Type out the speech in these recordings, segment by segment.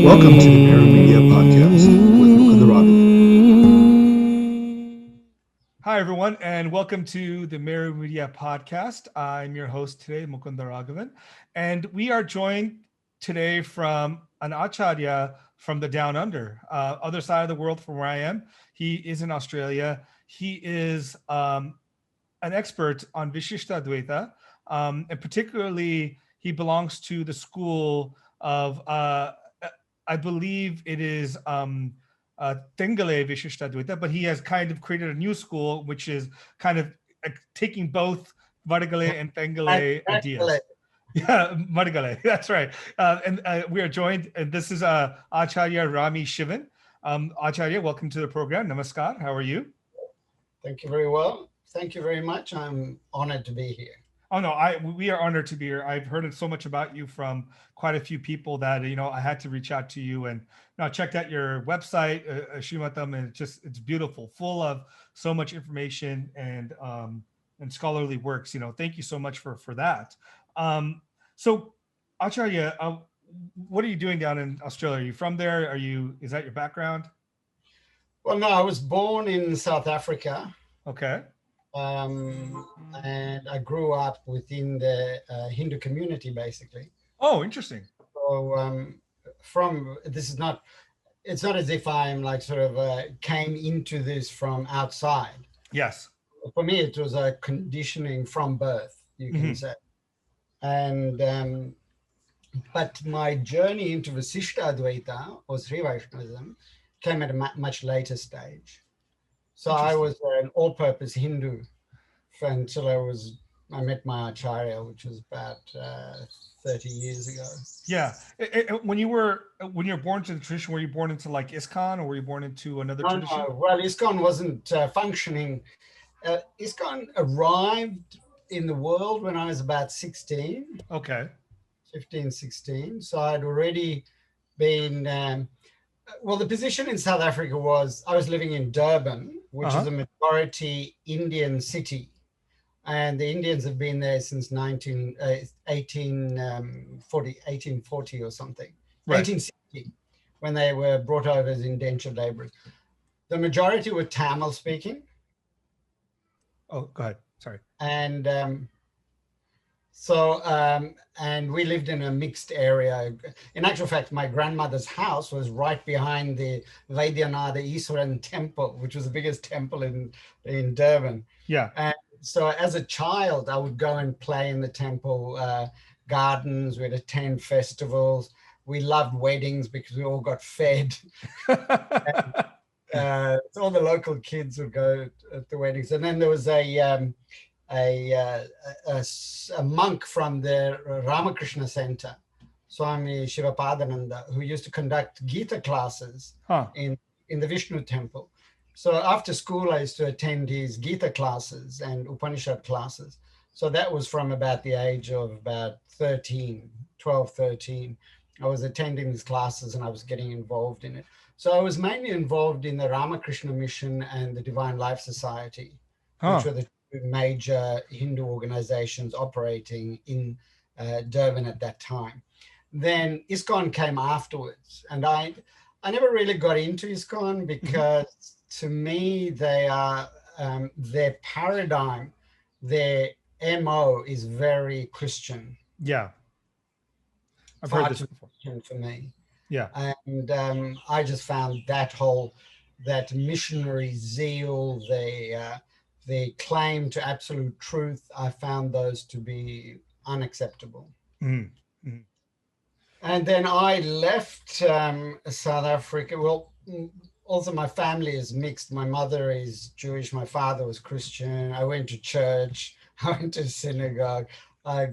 Welcome to the Mirror Media Podcast with Mukunda Raghavan. Hi, everyone, and welcome to the Mirror Media Podcast. I'm your host today, Mukunda Raghavan, and we are joined today from an Acharya from the down under, other side of the world from where I am. He is in Australia. He is an expert on Vishishtadvaita, and particularly he belongs to the school of I believe it is Tengale Vishishtadvaita, but he has kind of created a new school, which is kind of taking both Vadagale and Tengale ideas. Yeah, Madhgale, that's right. And we are joined, and this is Acharya Rami Sivan. Acharya, welcome to the program. Namaskar, how are you? Thank you very well. Thank you very much. I'm honored to be here. Oh no, we are honored to be here. I've heard so much about you from quite a few people that I had to reach out to you, and I checked out your website, Srimatam, and it's beautiful, full of so much information and scholarly works. Thank you so much for that. So Acharya, what are you doing down in Australia? Are you from there? Is that your background? Well, no, I was born in South Africa. Okay. And I grew up within the Hindu community, basically. Oh, interesting. So it's not as if I'm like sort of came into this from outside. Yes. For me, it was a conditioning from birth, you can say. And but my journey into Vishishtadvaita or Sri Vaishnavism came at a much later stage. So I was an all-purpose Hindu until I met my Acharya, which was about 30 years ago. Yeah. When you were born into the tradition, were you born into like ISKCON, or were you born into another tradition? No. Well, ISKCON wasn't functioning. ISKCON arrived in the world when I was about 16. Okay. 15, 16. So I'd already been... well, the position in South Africa was I was living in Durban, which is a majority Indian city. And the Indians have been there since 1840 or something, right. 1860, when they were brought over as indentured laborers. The majority were Tamil speaking. Oh, go ahead. Sorry. And and we lived in a mixed area. In actual fact, my grandmother's house was right behind the Vaidyanath Iswaran temple, which was the biggest temple in Durban. Yeah. And so as a child, I would go and play in the temple gardens. We'd attend festivals. We loved weddings because we all got fed. So all the local kids would go at the weddings. And then there was a monk from the Ramakrishna Center, Swami Shivapadananda, who used to conduct Gita classes in the Vishnu temple. So after school, I used to attend his Gita classes and Upanishad classes. So that was from about the age of about 12, 13. I was attending these classes and I was getting involved in it. So I was mainly involved in the Ramakrishna Mission and the Divine Life Society, which were the major Hindu organizations operating in Durban at that time. Then ISKCON came afterwards, and I never really got into ISKCON because to me they are their paradigm, their MO is very Christian. Yeah. I've heard this before. For me. Yeah. And I just found that missionary zeal, the claim to absolute truth, I found those to be unacceptable. Mm-hmm. Mm-hmm. And then I left South Africa. Well, also my family is mixed. My mother is Jewish. My father was Christian. I went to church. I went to synagogue. I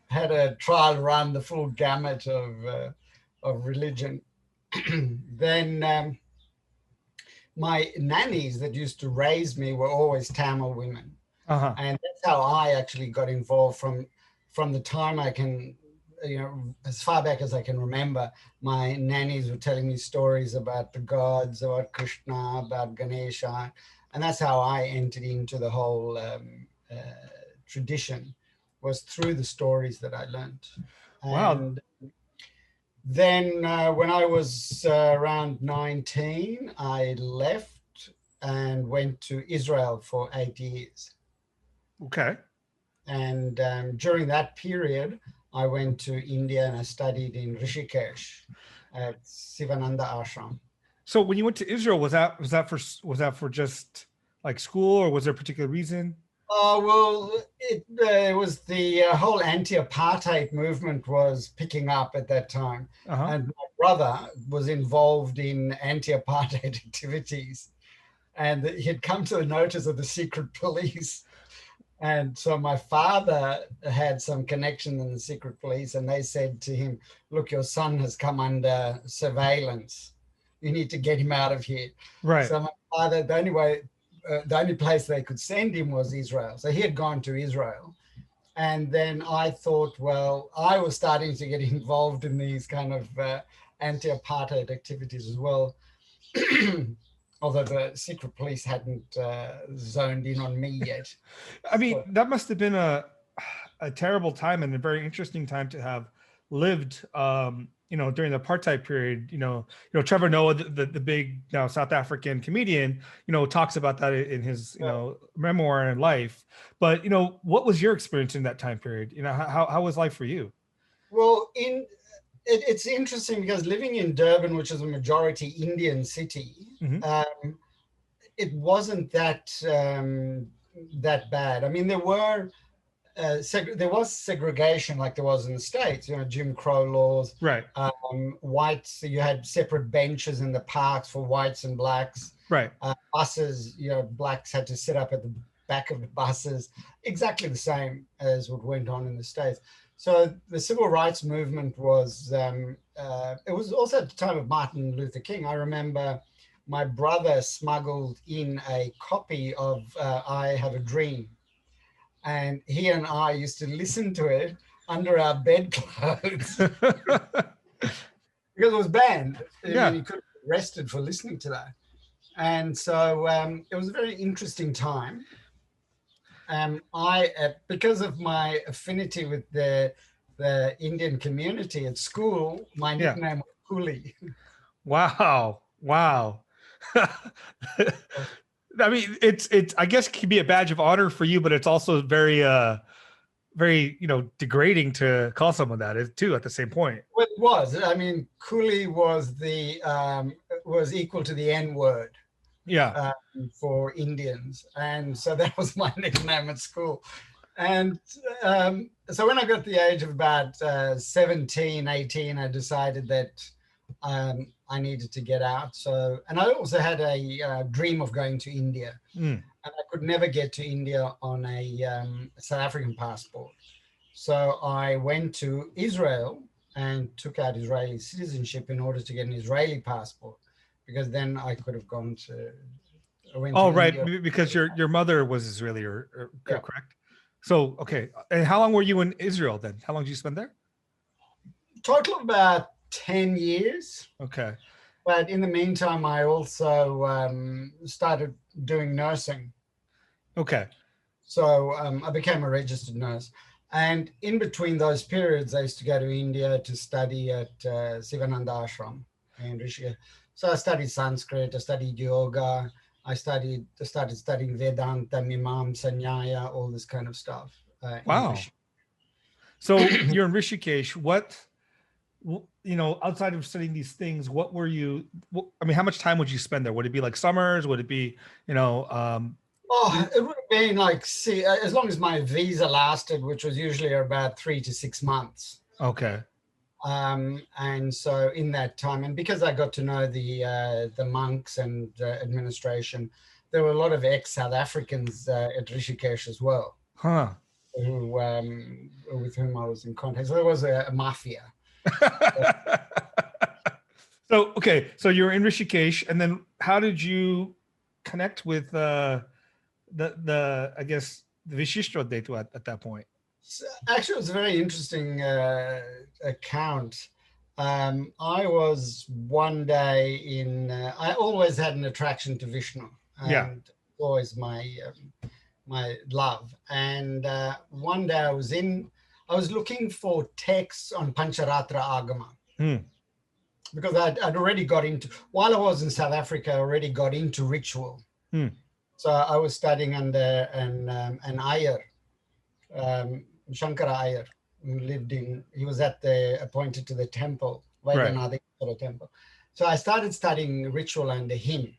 had a trial run, the full gamut of religion. Then my nannies that used to raise me were always Tamil women. Uh-huh. And that's how I actually got involved from the time I can, as far back as I can remember. My nannies were telling me stories about the gods, about Krishna, about Ganesha. And that's how I entered into the whole tradition, was through the stories that I learned. Wow. And then when I was around 19, I left and went to Israel for 8 years. Okay. And during that period, I went to India and I studied in Rishikesh at Sivananda Ashram. So when you went to Israel, was that for just like school, or was there a particular reason? Well, it was the whole anti-apartheid movement was picking up at that time. Uh-huh. And my brother was involved in anti-apartheid activities. And he had come to the notice of the secret police. And so my father had some connection in the secret police, and they said to him, look, your son has come under surveillance. You need to get him out of here. Right. So my father, the only place they could send him was Israel. So he had gone to Israel. And then I thought, well, I was starting to get involved in these kind of anti-apartheid activities as well. Although the secret police hadn't zoned in on me yet. I mean, that must have been a terrible time and a very interesting time to have lived, during the apartheid period. Trevor Noah, the big now South African comedian, talks about that in his, memoir and life. But, what was your experience in that time period? How was life for you? Well, it's interesting because living in Durban, which is a majority Indian city, mm-hmm. It wasn't that bad. I mean, there was segregation like there was in the States, Jim Crow laws. Right. Whites, you had separate benches in the parks for whites and blacks. Right. Buses, blacks had to sit up at the back of the buses, exactly the same as what went on in the States. So the civil rights movement was, it was also at the time of Martin Luther King. I remember my brother smuggled in a copy of I Have a Dream. And he and I used to listen to it under our bedclothes because it was banned. Yeah. You could be arrested for listening to that. And so it was a very interesting time. Because of my affinity with the Indian community at school, my nickname was Coolie. Wow. I mean, it's I guess it can be a badge of honor for you, but it's also very degrading to call someone that too at the same point. Well, it was. I mean, Coolie was equal to the N-word. Yeah. For Indians. And so that was my nickname at school. And so when I got the age of about 17, 18, I decided that I needed to get out. And I also had a dream of going to India. And I could never get to India on a South African passport. So I went to Israel and took out Israeli citizenship in order to get an Israeli passport, because then I could have gone to. Right, India. Because your mother was Israeli, or correct? So okay, and how long were you in Israel then? How long did you spend there? Total of about 10 years. Okay. But in the meantime, I also started doing nursing. Okay. So I became a registered nurse. And in between those periods, I used to go to India to study at Sivananda Ashram in Rishikesh. So I studied Sanskrit, I studied yoga, I started studying Vedanta, Mimamsa, Nyaya, all this kind of stuff. Wow. So you're in Rishikesh. Outside of studying these things, what were you, I mean, how much time would you spend there? Would it be like summers? Would it be, it would have been like, as long as my visa lasted, which was usually about 3 to 6 months. Okay. And so in that time, and because I got to know the monks and administration, there were a lot of ex-South Africans at Rishikesh as well. Huh. Who, with whom I was in contact. So there was a mafia. So you're in Rishikesh, and then how did you connect with the I guess the Vishishtadvaita at that point? So actually, it was a very interesting account. I was one day I always had an attraction to Vishnu, and always my love. And one day I was looking for texts on Pancaratra Agama. Because I'd already got into, while I was in South Africa, I already got into ritual. So I was studying under an Iyer, Shankara Iyer, who he was appointed to the temple, Vaidyanatha temple. So I started studying ritual under him.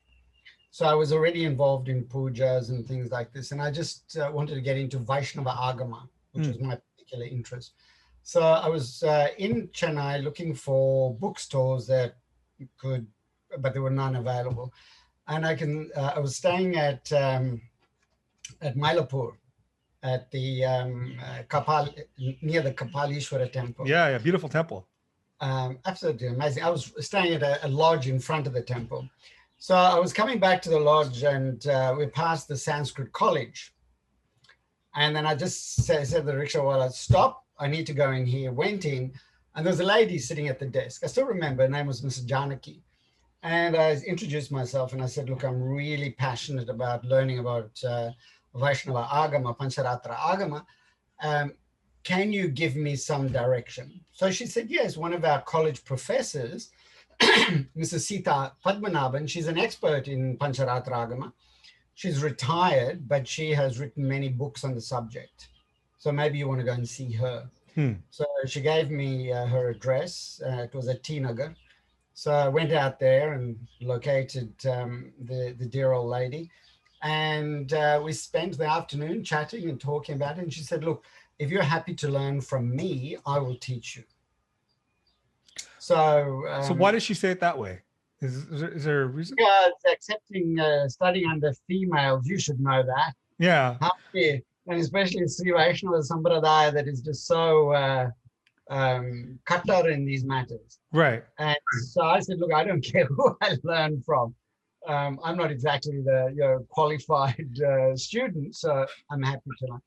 So I was already involved in pujas and things like this. And I just wanted to get into Vaishnava Agama, which was my particular interest. So I was in Chennai looking for bookstores that but there were none available. And I was staying at Mylapore at the near the Kapalishwara temple. Yeah, beautiful temple. Absolutely amazing. I was staying at a lodge in front of the temple. So I was coming back to the lodge, and we passed the Sanskrit college. And then I just said to the rickshaw, stop, I need to go in here. Went in, and there was a lady sitting at the desk. I still remember, her name was Mrs. Janaki. And I introduced myself, and I said, look, I'm really passionate about learning about Vaishnava Agama, Pancaratra Agama. Can you give me some direction? So she said, yes, one of our college professors, Mrs. Sita Padmanabhan, she's an expert in Pancaratra Agama. She's retired, but she has written many books on the subject. So maybe you want to go and see her. So she gave me her address. It was at T Nagar. So I went out there and located the dear old lady. And we spent the afternoon chatting and talking about it. And she said, look, if you're happy to learn from me, I will teach you. So why did she say it that way? Is there a reason? Because accepting studying under females, you should know that. Yeah. And especially Sri Vaishnava Sampradaya that is just so kattar in these matters. Right. And so I said, look, I don't care who I learn from. I'm not exactly the qualified student, so I'm happy to learn.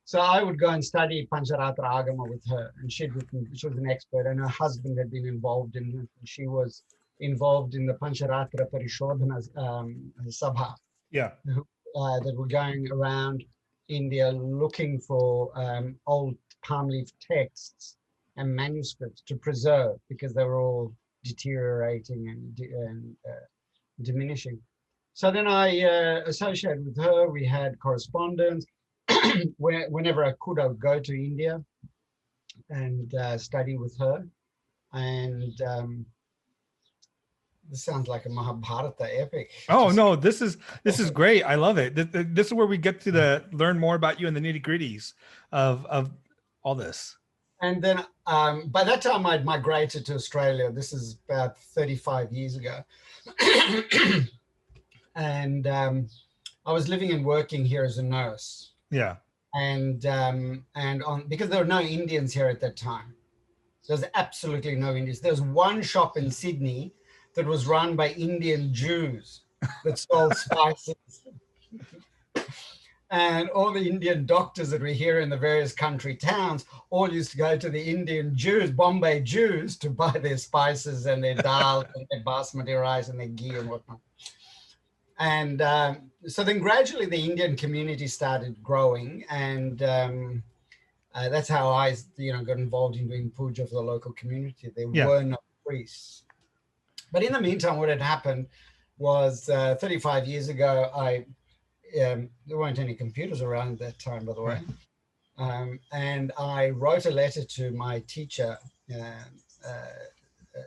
So I would go and study Pancaratra Agama with her, and she was an expert, and her husband had been involved in it. She was involved in the Pancaratra Parishodhana Sabha. Yeah. That were going around India looking for old palm leaf texts and manuscripts to preserve because they were all deteriorating and diminishing. So then I associated with her. We had correspondence. Whenever I could, I would go to India and study with her. And this sounds like a Mahabharata epic. Oh no, this is great. I love it. This is where we get to learn more about you and the nitty-gritties of all this. And then by that time I'd migrated to Australia. This is about 35 years ago. And I was living and working here as a nurse. Yeah. And because there were no Indians here at that time. There's absolutely no Indians. There's one shop in Sydney that was run by Indian Jews that sold spices. And all the Indian doctors that were here in the various country towns all used to go to the Indian Jews, Bombay Jews, to buy their spices and their dal and their basmati rice and their ghee and whatnot. And so then gradually the Indian community started growing, and that's how I got involved in doing puja for the local community. There were no priests. But in the meantime, what had happened was 35 years ago. There weren't any computers around at that time, by the way. And I wrote a letter to my teacher,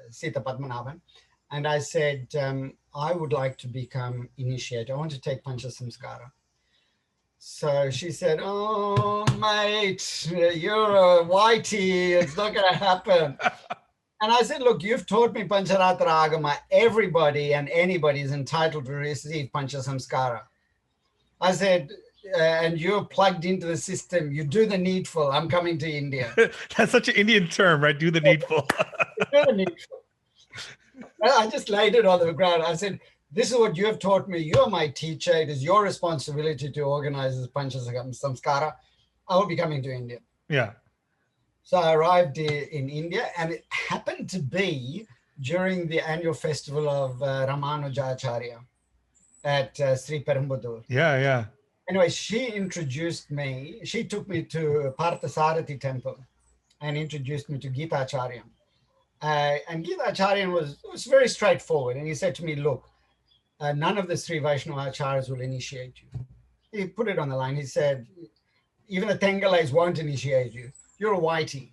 Sita Padmanabhan, and I said, I would like to become initiated. I want to take Pancha Samskara. So she said, oh, mate, you're a whitey. It's not going to happen. And I said, look, you've taught me Pancaratra Agama. Everybody and anybody is entitled to receive Pancha Samskara. I said, and you're plugged into the system. You do the needful. I'm coming to India. That's such an Indian term, right? Do the needful. Do the needful. I just laid it on the ground. I said, this is what you have taught me. You're my teacher. It is your responsibility to organize this Pancha Samskara. I will be coming to India. Yeah. So I arrived in India, and it happened to be during the annual festival of Ramanuja Achari at Sri Perumbudar. Yeah, yeah. Anyway, she introduced me. She took me to Parthasarathi temple and introduced me to Gita Acharya. And Gita Acharya was very straightforward. And he said to me, look, none of the Sri Vaishnava Acharyas will initiate you. He put it on the line. He said, even the Tengalais won't initiate you. You're a whitey.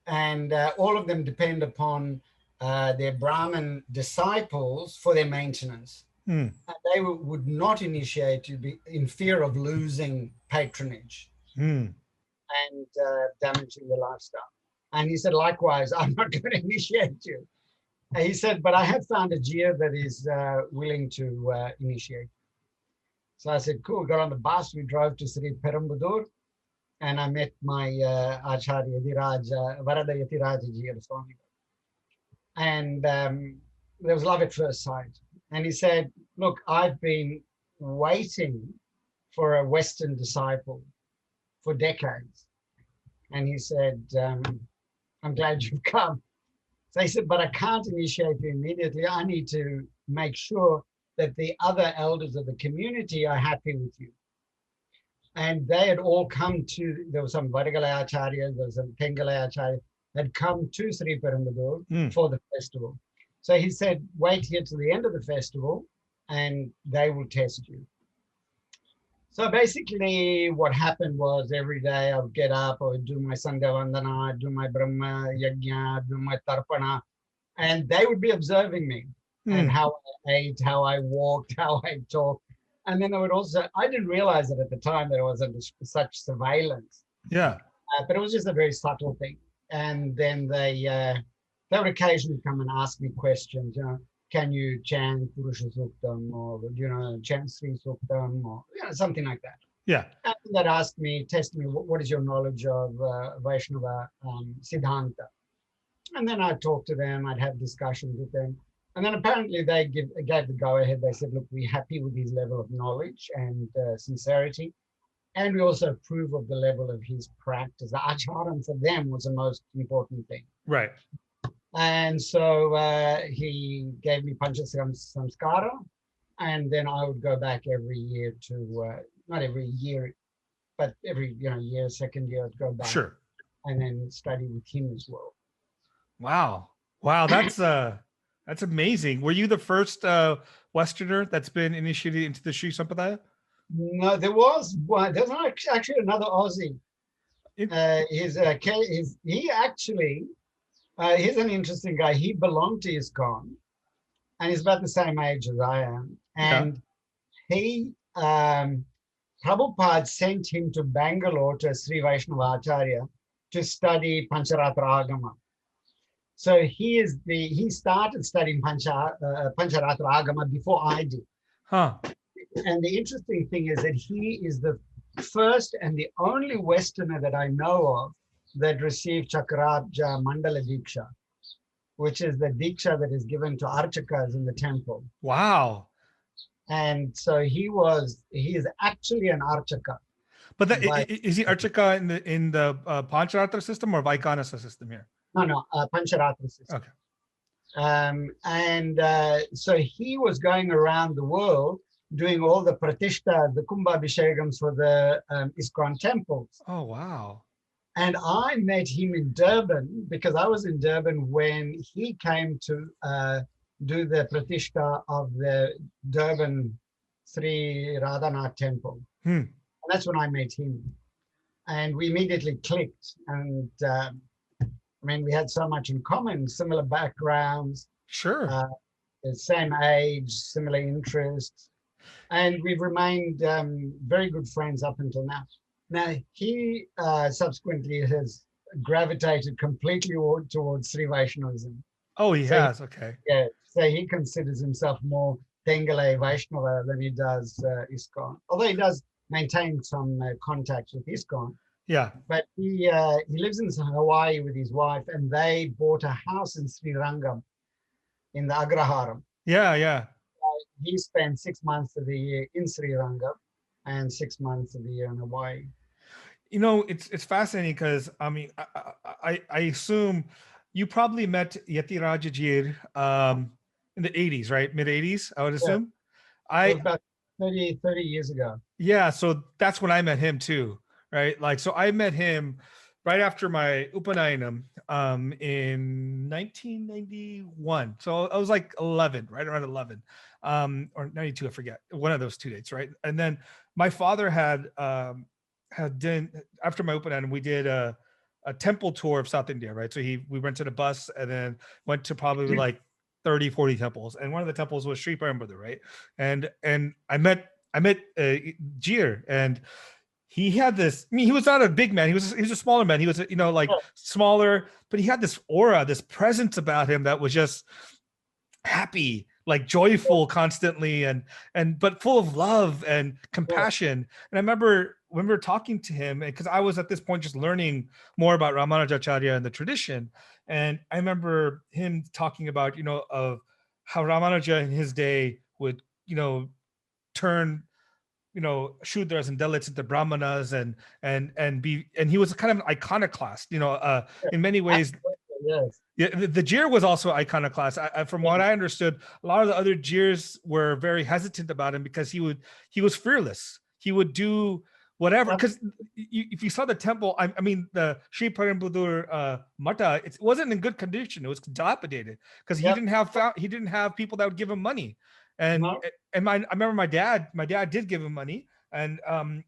And all of them depend upon their Brahmin disciples for their maintenance. And they would not initiate you in fear of losing patronage and damaging the lifestyle. And he said, likewise, I'm not going to initiate you. And he said, but I have found a Jeeyar that is willing to initiate. So I said, cool, got on the bus. We drove to Sri Perumbudar, and I met my Acharya, Varada Yatiraja Jeeyar. And there was love at first sight. And he said, look, I've been waiting for a Western disciple for decades. And he said, I'm glad you've come. So he said, but I can't initiate you immediately. I need to make sure that the other elders of the community are happy with you. And they had all come to, there was some Vargalai Acharya, there was some Tengalai Acharya, had come to Sri Perumbudar for the festival. So he said, wait here till the end of the festival and they will test you. So basically what happened was every day I would get up, I would do my Sandhya Vandana, do my Brahma Yajna, do my Tarpana, and they would be observing me and how I ate, how I walked, how I talked. And then I would also, I didn't realize it at the time that it was under such surveillance. Yeah. But it was just a very subtle thing. And then they would occasionally come and ask me questions, can you chant Purusha Suktam or, chant Sri Suktam or, something like that. Yeah. And they'd ask me, test me, what is your knowledge of Vaishnava Siddhanta? And then I'd talk to them, I'd have discussions with them. And then apparently they gave the go-ahead. They said, look, we're happy with his level of knowledge and sincerity. And we also approve of the level of his practice. The acharan for them was the most important thing. Right. And so he gave me Pancha Samskara, and then I would go back every year to, not every year, but every year, second year, I'd go back. Sure. And then study with him as well. Wow. That's amazing. Were you the first Westerner that's been initiated into the Sri Sampradaya? No, there was one. There's actually another Aussie. He's an interesting guy. He belonged to ISKCON, and he's about the same age as I am. And he, Prabhupada sent him to Bangalore to Sri Vaishnava Acharya to study Pancaratra Agama. So he started studying Pancaratra Agama before I did. Huh. And the interesting thing is that he is the first and the only Westerner that I know of that received Chakrabja Mandala Diksha, which is the Diksha that is given to Archakas in the temple. Wow. And so he is actually an Archaka. But is he Archaka in the Pancharatra system or Vaikanasa system here? No, Pancharatra system. Okay. So he was going around the world doing all the pratishta, the kumbhabhishekams for the ISKCON temples. Oh, wow. And I met him in Durban because I was in Durban when he came to do the Pratishtha of the Durban Sri Radhanath temple. And that's when I met him. And we immediately clicked. And I mean, we had so much in common, similar backgrounds. Sure. The same age, similar interests. And we've remained very good friends up until now. Now, he subsequently has gravitated completely towards Sri Vaishnavism. Oh, he has. Okay. Yeah. So he considers himself more Bengali Vaishnava than he does ISKCON. Although he does maintain some contact with ISKCON. Yeah. But he lives in Hawaii with his wife, and they bought a house in Sri Rangam in the Agraharam. Yeah. He spent 6 months of the year in Sri Rangam and 6 months of the year in Hawaii. You know, it's fascinating because I mean, I assume you probably met Yatiraja Jeeyar in the 80s, right? Mid 80s, I would assume. Yeah. About 30 years ago. Yeah, so that's when I met him too, right? Like, so I met him right after my Upanayanam in 1991. So I was like 11, right around 11, or 92, I forget, one of those 2 dates, right? And then my father had done, after my Upanayanam, we did a temple tour of South India, right? So we rented a bus and then went to probably like 30, 40 temples. And one of the temples was Sri Perumbudar, right? And I met Jeeyar, and he had this, I mean, he was not a big man. He was a smaller man. He was, you know, like smaller, but he had this aura, this presence about him that was just happy, like joyful constantly, but full of love and compassion. And I remember when we were talking to him, because I was at this point just learning more about Ramanujacharya and the tradition. And I remember him talking about, you know, of how Ramanuja in his day would, you know, turn, you know, Shudras and Dalits into Brahmanas and he was kind of an iconoclast, you know, in many ways. Yes. Yeah, the Jeeyar was also iconoclast. From what I understood, a lot of the other Jeeyars were very hesitant about him because he was fearless. He would do whatever. Because if you saw the temple, I mean, the Sri Perumbudar Mata, it wasn't in good condition. It was dilapidated because he didn't have people that would give him money. And I remember my dad did give him money, and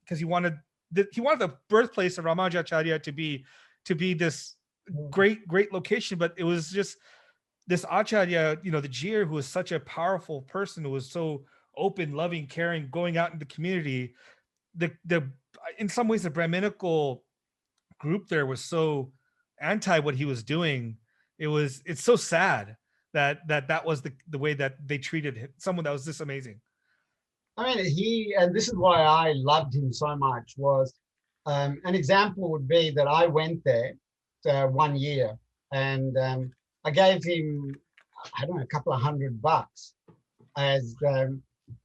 because he wanted the birthplace of Ramanujacharya to be this great location, but it was just this Acharya, you know, the Jeeyar, who was such a powerful person, who was so open, loving, caring, going out in the community. The in some ways the Brahminical group there was so anti what he was doing. It's so sad that was the way that they treated him, someone that was this amazing. I mean, and this is why I loved him so much, was an example would be that I went there 1 year, and I gave him, I don't know, a couple of $100 as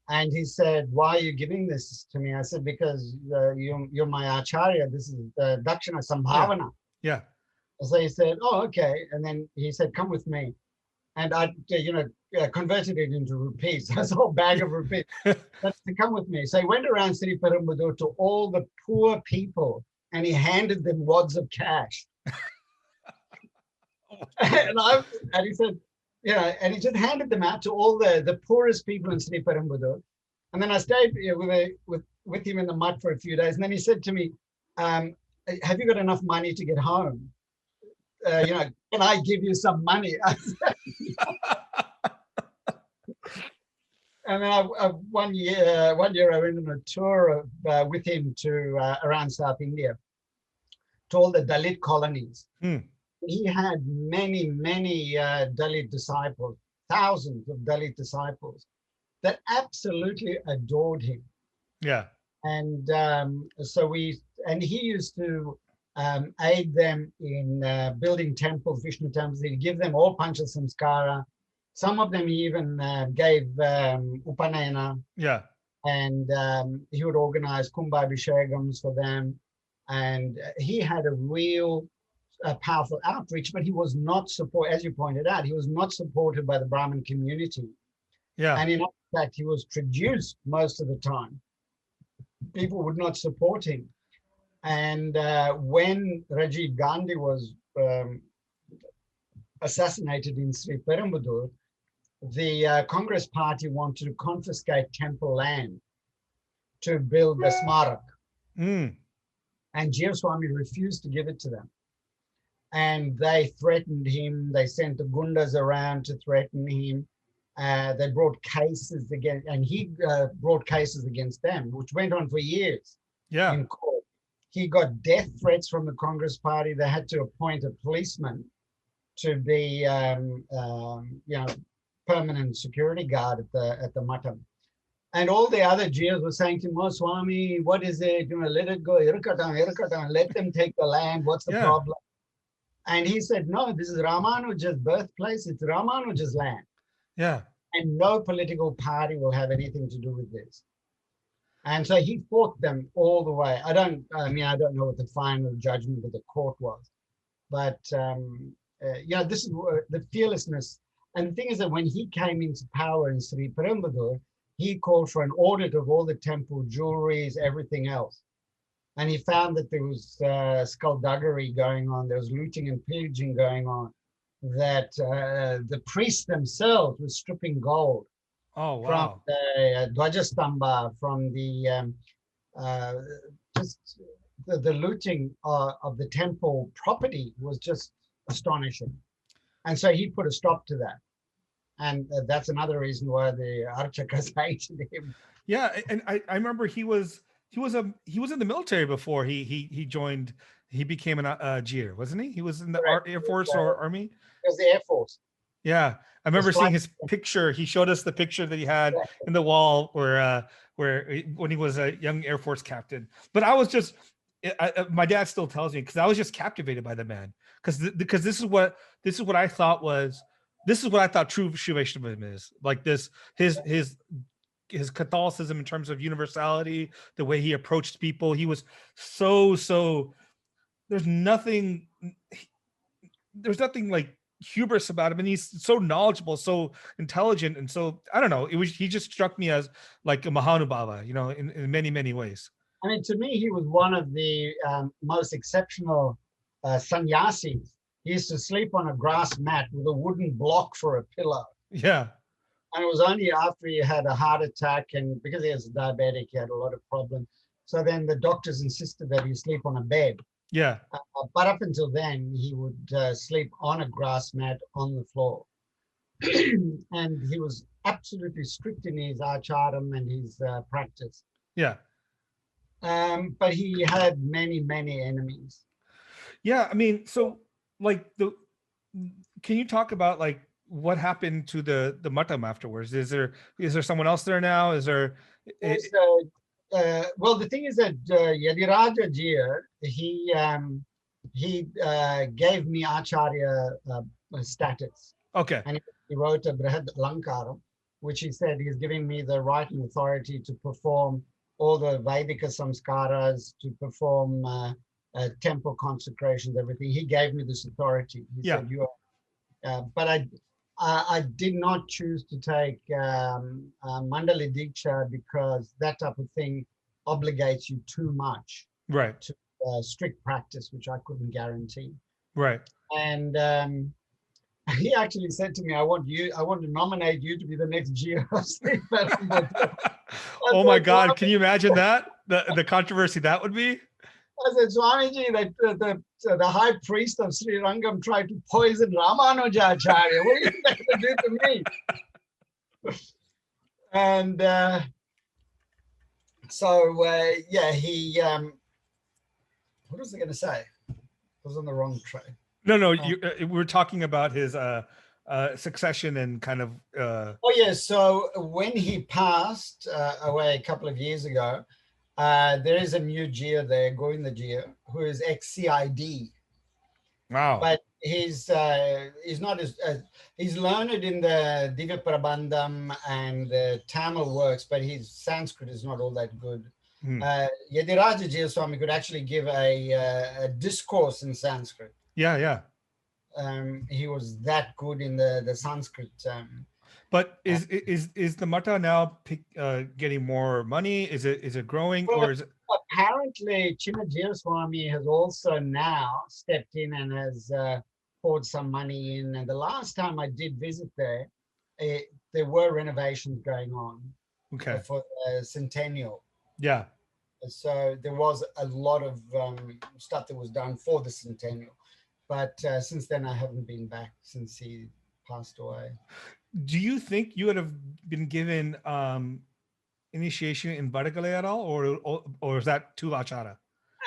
and he said, "Why are you giving this to me?" I said, "Because you're my Acharya. This is Dakshina Sambhavana." Yeah. So he said, "Oh, okay." And then he said, "Come with me." And I, converted it into rupees. That's a whole bag of rupees. That's to come with me. So he went around Sri Perumbudar to all the poor people, and he handed them wads of cash. and he said, and he just handed them out to all the poorest people in Sri Perumbudar. And then I stayed with him in the mud for a few days. And then he said to me, "Have you got enough money to get home? Can I give you some money?" And then one year I went on a tour with him to around South India, to all the Dalit colonies. He had many Dalit disciples, thousands of Dalit disciples that absolutely adored him. Yeah. And he used to aid them in building temples, Vishnu temples. He'd give them all Pancha Samskara. Some of them he even gave Upanayana. Yeah. And he would organize Kumbhabhishegams for them. And he had a real powerful outreach, but he was not as you pointed out, he was not supported by the Brahmin community. Yeah. And in fact, he was traduced most of the time. People would not support him. And when Rajiv Gandhi was assassinated in Sri Perumbudar, the Congress Party wanted to confiscate temple land to build a smarak. And Jeeyar Swami refused to give it to them. And they threatened him. They sent the gundas around to threaten him. They brought cases against, and he brought cases against them, which went on for years in court. He got death threats from the Congress Party. They had to appoint a policeman to be, permanent security guard at the Matam. And all the other Jeeyars were saying to him, "Oh, Swami, what is it? Let it go. Irukatan, let them take the land. What's the problem?" And he said, "No, this is Ramanuja's birthplace. It's Ramanuja's land. Yeah. And no political party will have anything to do with this." And so he fought them all the way. I don't know what the final judgment of the court was, but this is the fearlessness. And the thing is that when he came into power in Sri Perumbudar, he called for an audit of all the temple jewelries, everything else. And he found that there was skullduggery going on. There was looting and pillaging going on. That the priests themselves were stripping gold from the Dwajastamba, from the the looting of the temple property was just astonishing. And so he put a stop to that. And that's another reason why the Archakas hated him. Yeah, and I remember he was in the military before he joined. He became a Jeeyar, wasn't he? He was in the Air Force or Army. It was the Air Force. Yeah, I remember seeing his picture. He showed us the picture that he had in the wall where when he was a young Air Force captain. But I was just, my dad still tells me, because I was just captivated by the man, because this is what I thought true Sri Vaishnavism is. Like this, his Catholicism in terms of universality, the way he approached people. He was so. There's nothing like hubris about him, and he's so knowledgeable, so intelligent, and so I don't know. He just struck me as like a Mahanubhava, in many ways. I mean, to me, he was one of the most exceptional sannyasis. He used to sleep on a grass mat with a wooden block for a pillow. Yeah. And it was only after he had a heart attack, and because he was diabetic, he had a lot of problems. So then the doctors insisted that he sleep on a bed. Yeah. But up until then, he would sleep on a grass mat on the floor. And he was absolutely strict in his acharam and his practice. Yeah. But he had many enemies. Yeah, I mean, so like can you talk about like what happened to the Matam afterwards? Is there someone else there now? Is there? Well, the thing is that Yatiraja Jeeyar, he gave me Acharya status. Okay. And he wrote a Brihad Lankaram, which he said he's giving me the right and authority to perform all the Vaidika samskaras, to perform temple consecrations, everything. He gave me this authority. He said, "You are," but I did not choose to take Mandali Diksha because that type of thing obligates you too much, right, to strict practice, which I couldn't guarantee. Right. And he actually said to me, I want to nominate you to be the next Jeeyar." Oh my God, can you imagine that? The controversy that would be? I said, "Swamiji, the high priest of Sri Rangam tried to poison Ramanujacharya. What are you going to do to me?" And he, what was I going to say? I was on the wrong track. No, we're talking about his succession and kind of. So when he passed away a couple of years ago, there is a new Jeeyar there, Govinda Jeeyar, who is ex-CID. Wow. But he's not he's learned in the Divya Prabandham and the Tamil works, but his Sanskrit is not all that good. Yatiraja Jeeyar Swami could actually give a discourse in Sanskrit. Yeah. He was that good in the Sanskrit. But is the Mata now getting more money? Is it growing, or is it? Apparently, Chinna Jeeyar Swami has also now stepped in and has poured some money in. And the last time I did visit there, there were renovations going on for the centennial. Yeah. So there was a lot of stuff that was done for the centennial. But since then, I haven't been back since he passed away. Do you think you would have been given initiation in Vargalai at all, or is that too Acharya?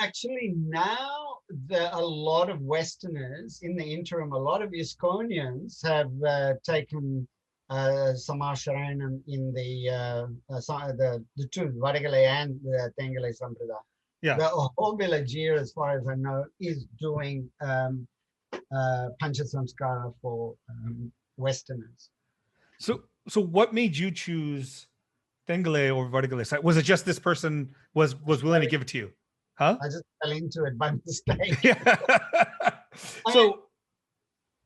Actually, now a lot of Westerners, in the interim, a lot of ISKCONians have taken Samasharanam in the two, Vargalai and the Tengalai Sampradaya. Yeah. The whole Jeeyar, as far as I know, is doing Panchasamskara for Westerners. So what made you choose Tengalai over Vargalai? Was it just this person was willing to give it to you? Huh? I just fell into it by mistake. So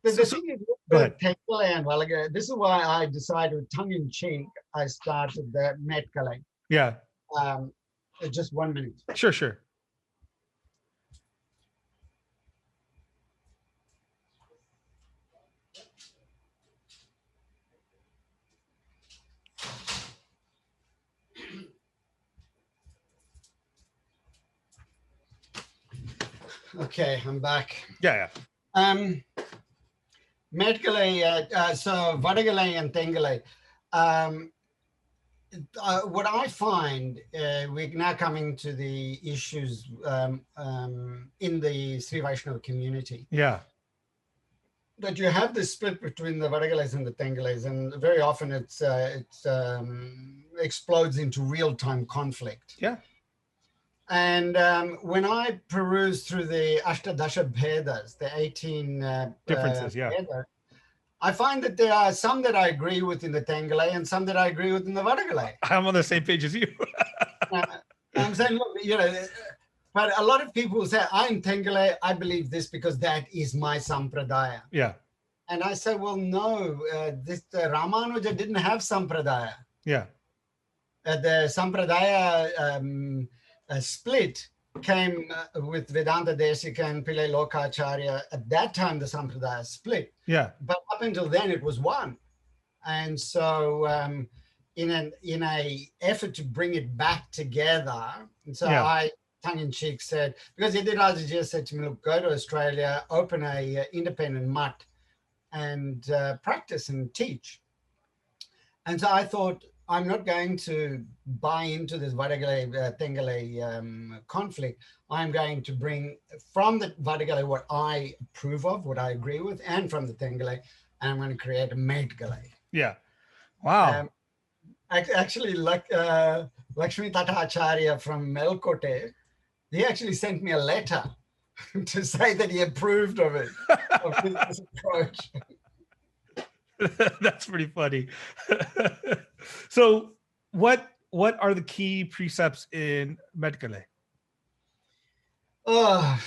the thing is, with Tengalai and Vargalai, this is why I decided, tongue in cheek, I started the Metkalai. Yeah. Just 1 minute. Sure. Okay, I'm back. Yeah. Metkalai, so Vargalai and Tengalai. What I find, we're now coming to the issues in the Sri Vaishnava community. Yeah. That you have this split between the Vargalais and the Tengalais, and very often it explodes into real-time conflict. Yeah. And when I peruse through the Ashtadasha Vedas, the 18 differences, Vedas, I find that there are some that I agree with in the Tengalai and some that I agree with in the Vargalai. I'm on the same page as you. I'm saying, look, but a lot of people say, I'm Tengalai, I believe this because that is my sampradaya. Yeah. And I say, well, no, Ramanuja didn't have sampradaya. Yeah. The sampradaya split came with Vedanta Desika and Pillai Lokacharya. At that time, the sampradaya split. Yeah. But up until then, it was one. And so in a effort to bring it back together, and so I tongue-in-cheek said, because Yatiraja Jeeyar said to me, look, go to Australia, open a independent mutt and practice and teach. And so I thought, I'm not going to buy into this Vargalai-Tengalai conflict. I'm going to bring from the Vargalai what I approve of, what I agree with, and from the Tengalai, and I'm going to create a Metkalai. Yeah. Wow. Actually, Lakshmi Tata Acharya from Melkote, he actually sent me a letter to say that he approved of it, of this approach. That's pretty funny. So what are the key precepts in Metkalai? Well,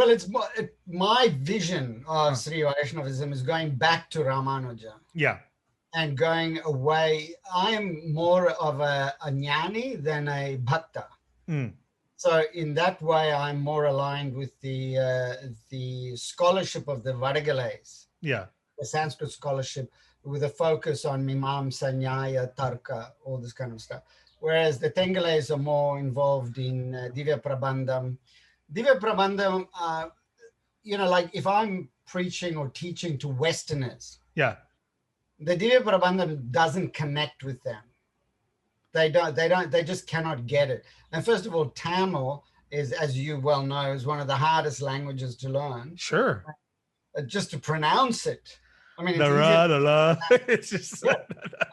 it's my vision of Sri Vaishnavism is going back to Ramanuja. Yeah. And going away. I am more of a jnani than a bhakta. So in that way, I'm more aligned with the scholarship of the Vargalais. Yeah. The Sanskrit scholarship with a focus on Mimamsa, Nyaya, Tarka, all this kind of stuff. Whereas the Tengalais are more involved in Divya Prabandham. Divya Prabandham, like if I'm preaching or teaching to Westerners, the Divya Prabandham doesn't connect with them. They just cannot get it. And first of all, Tamil is, as you well know, is one of the hardest languages to learn. Sure. Just to pronounce it. I mean, it's just. Yeah.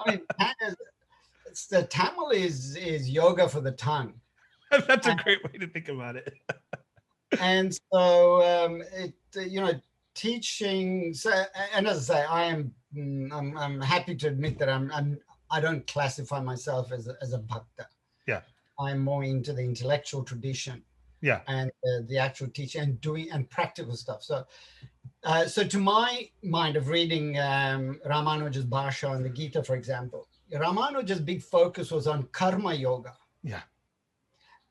I mean, the Tamil is yoga for the tongue. That's a great way to think about it. And so, teaching. So, and as I say, I'm happy to admit that I don't classify myself as a bhakta. Yeah. I'm more into the intellectual tradition. Yeah. And the actual teaching and doing and practical stuff. So to my mind of reading Ramanuja's Bhasha and the Gita, for example, Ramanuja's big focus was on karma yoga. Yeah.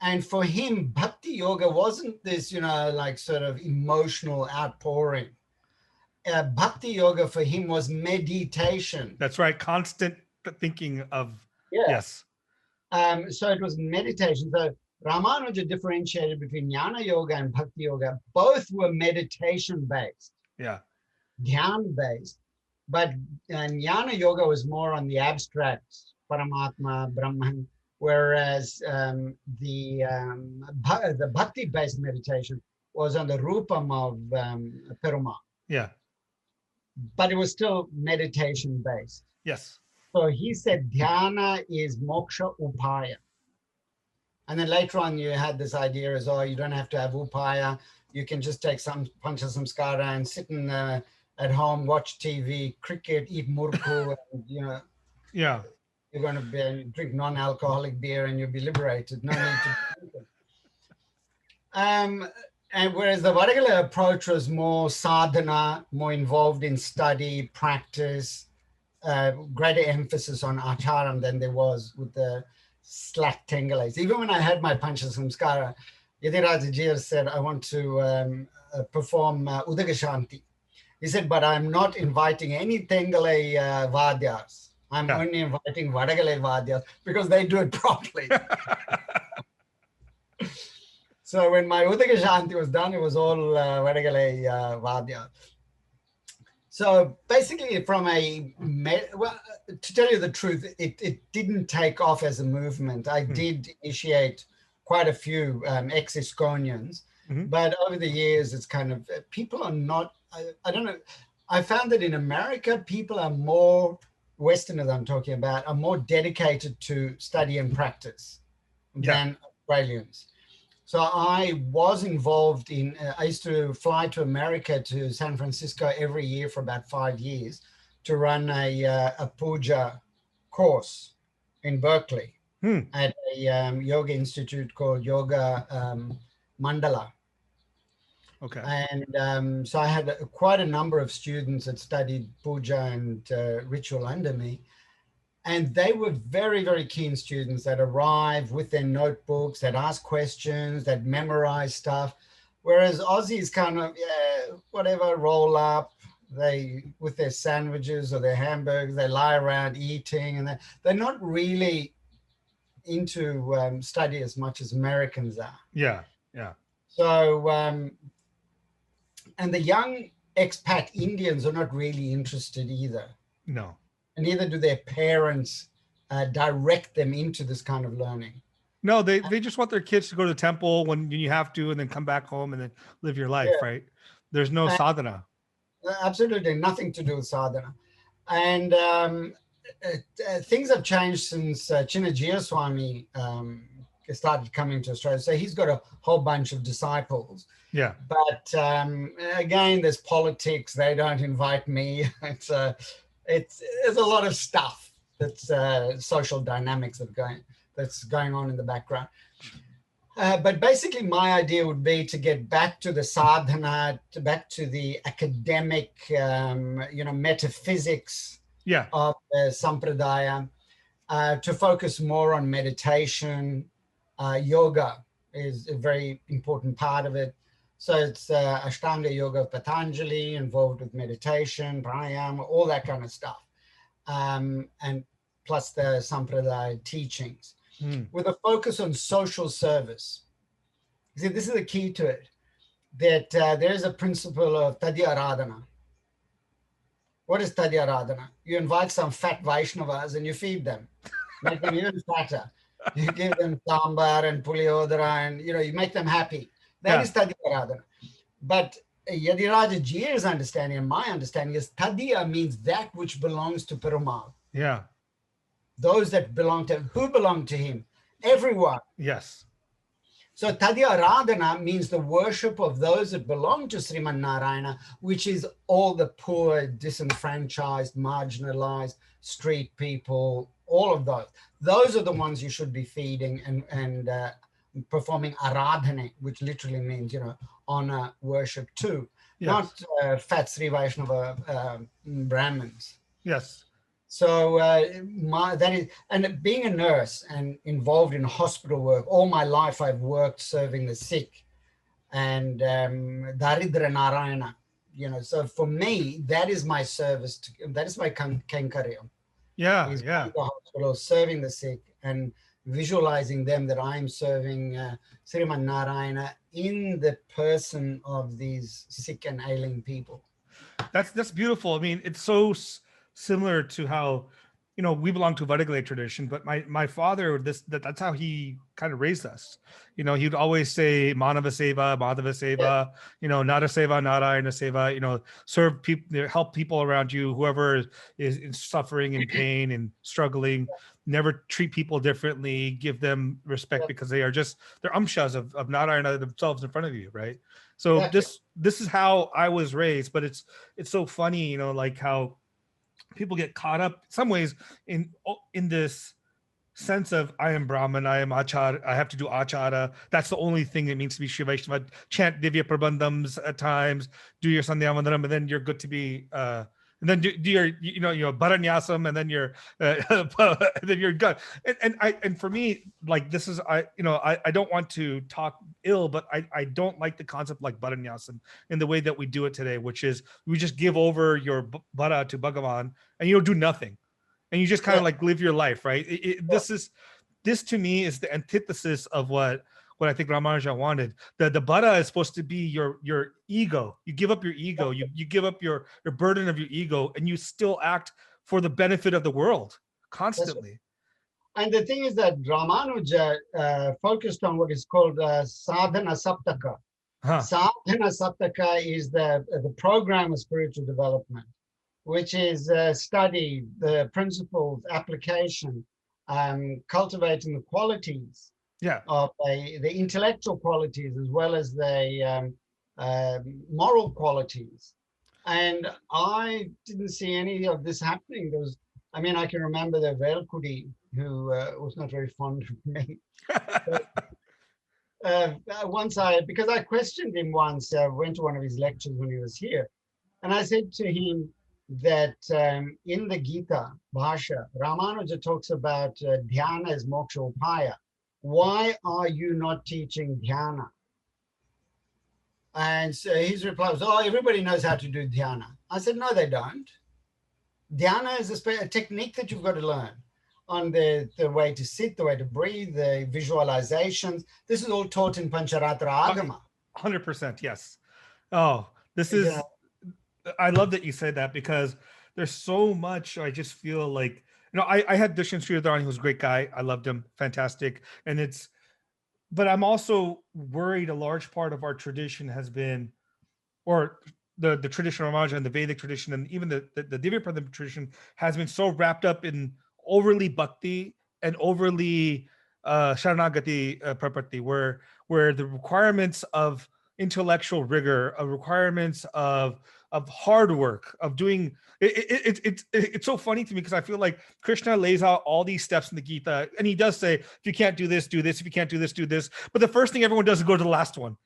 And for him, bhakti yoga wasn't this, sort of emotional outpouring. bhakti yoga for him was meditation. That's right. Constant thinking of, yes. So it was meditation. So Ramanuja differentiated between jnana yoga and bhakti yoga. Both were meditation based. Yeah. Dhyan based. But jnana yoga was more on the abstract, Paramatma, Brahman, whereas the bhakti based meditation was on the rupam of Perumbudar. Yeah. But it was still meditation based. Yes. So he said dhyana is moksha upaya. And then later on you had this idea as, oh, you don't have to have upaya. You can just take some pancha samskara and sit in, at home, watch TV, cricket, eat murku, and, you know. Yeah. You're going to drink non-alcoholic beer and you'll be liberated. No need to drink it. And whereas the Varagala approach was more sadhana, more involved in study, practice, greater emphasis on acharam than there was with the slack Tengalais. Even when I had my Pancha Samskara, Yatiraja Jeeyar said, I want to perform Udagashanti. He said, but I'm not inviting any Tengalai Vadyas. I'm only inviting Vadagalai Vadyas because they do it properly. So when my Udagashanti was done, it was all Vadagalai Vadyas. So basically from well, to tell you the truth, it didn't take off as a movement. I did initiate quite a few ex-ISKCONians, but over the years, it's kind of, people are not, I don't know. I found that in America, people are more, Westerners I'm talking about, are more dedicated to study and practice than Australians. So I was involved in, I used to fly to America, to San Francisco every year for about 5 years to run a puja course in Berkeley at a yoga institute called Yoga Mandala. Okay. And so I had quite a number of students that studied puja and ritual under me. And they were very, very keen students that arrived with their notebooks, that ask questions, that memorize stuff. Whereas Aussies kind of, whatever, roll up, they with their sandwiches or their hamburgers, they lie around eating, and they're not really into study as much as Americans are. Yeah, yeah. So, and the young expat Indians are not really interested either. No. And neither do their parents direct them into this kind of learning. No, they just want their kids to go to the temple when you have to, and then come back home and then live your life, right? There's no sadhana. Absolutely nothing to do with sadhana. And things have changed since Chinnajia Swami started coming to Australia. So he's got a whole bunch of disciples. Yeah. But again, there's politics. They don't invite me. There's a lot of stuff that's social dynamics that's going on in the background. But basically my idea would be to get back to the sadhana, back to the academic, metaphysics of sampradaya, to focus more on meditation. Yoga is a very important part of it. So it's Ashtanga Yoga of Patanjali, involved with meditation, pranayama, all that kind of stuff. And plus the Sampradaya teachings, with a focus on social service. See, this is the key to it, that there is a principle of Tadya Aradhana. What is Tadya Aradhana? You invite some fat Vaishnavas and you feed them, make them even fatter. You give them sambar and puliyodara and, you make them happy. That is Tadya Aradhana. But Yatiraja Jeeyar's understanding and my understanding is Tadya means that which belongs to Perumal. Yeah. Those that belong to him. Who belong to him? Everyone. Yes. So Tadya Aradhana means the worship of those that belong to Sriman Narayana, which is all the poor, disenfranchised, marginalized, street people, all of those. Those are the ones you should be feeding and performing aradhana, which literally means, honor, worship too. Yes. Not fat Sri Vaishnava Brahmins. Yes. So that is, and being a nurse and involved in hospital work, all my life I've worked serving the sick. And Daridra Narayana, so for me, that is my service. That is my kankarya. Yeah, Is yeah. going to the hospital, serving the sick, and visualizing them that I'm serving Sri Rama Narayana in the person of these sick and ailing people. That's beautiful. I mean, it's so similar to how, we belong to a Varada tradition, but my father, that's how he kind of raised us. He'd always say Manava Seva, Madhava Seva, Nara Seva, Narayana Seva, serve people, help people around you, whoever is suffering and pain and struggling, never treat people differently, give them respect because they're amshas of Narayana themselves in front of you, right? So this is how I was raised, but it's so funny, like how people get caught up in some ways in this sense of I am Brahman, I am Acharya, I have to do Acharya. That's the only thing it means to be Sri Vaishnava. Chant Divya Prabandhams at times, do your Sandhya Vandanam, and then you're good to be and then do your your Bharanyasam, and then you're then you're good. And for me, like, this is I don't want to talk ill, but I don't like the concept like Bharanyasam in the way that we do it today, which is we just give over your Bara to Bhagavan and you don't do nothing, and you just kind of like live your life, right? This to me is the antithesis of what I think Ramanuja wanted. The Buddha is supposed to be your ego. You give up your ego. You give up your burden of your ego, and you still act for the benefit of the world constantly. And the thing is that Ramanuja focused on what is called sadhana saptaka. Sadhana saptaka is the program of spiritual development, which is study, the principles, application, cultivating the qualities of the intellectual qualities as well as the moral qualities. And I didn't see any of this happening. I can remember the Velkudi, who was not very fond of me. Because I questioned him once, went to one of his lectures when he was here, and I said to him that in the Gita, Bhasha, Ramanuja talks about dhyana as moksha upaya. Why are you not teaching dhyana? And so his reply was, everybody knows how to do dhyana. I said, no, they don't. Dhyana is a technique that you've got to learn on the way to sit, the way to breathe, the visualizations. This is all taught in Pancaratra Agama. 100%, yes. Oh, this is, I love that you said that, because there's so much, I just feel like, I had Dushyant Sridharan, who was a great guy. I loved him. Fantastic. But I'm also worried a large part of our tradition has been, or the tradition of Ramanuja and the Vedic tradition, and even the Divya Prabandha tradition has been so wrapped up in overly bhakti and overly Sharanagati praparti, where the requirements of intellectual rigor, of requirements of hard work, of doing it's so funny to me, because I feel like Krishna lays out all these steps in the Gita, and he does say, if you can't do this, do this. If you can't do this, do this. But the first thing everyone does is go to the last one.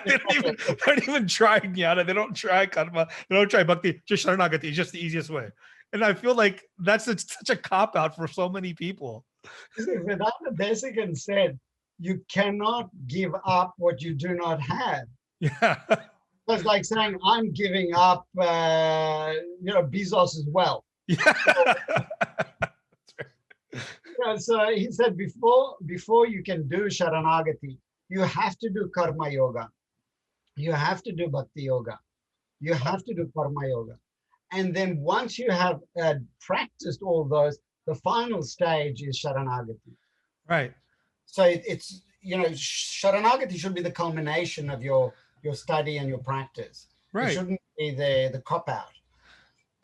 They don't even try jnana. They don't try karma. They don't try bhakti. Just Sharanagati is just the easiest way. And I feel like that's such a cop out for so many people. Vedanta Desikan said, you cannot give up what you do not have. Yeah. It's like saying, I'm giving up, Bezos's wealth. Yeah. So he said, before you can do Sharanagati, you have to do karma yoga. You have to do bhakti yoga. You have to do karma yoga. And then once you have practiced all those, the final stage is Sharanagati. Right. So it's, Sharanagati should be the culmination of your study and your practice. Right. It shouldn't be the cop-out.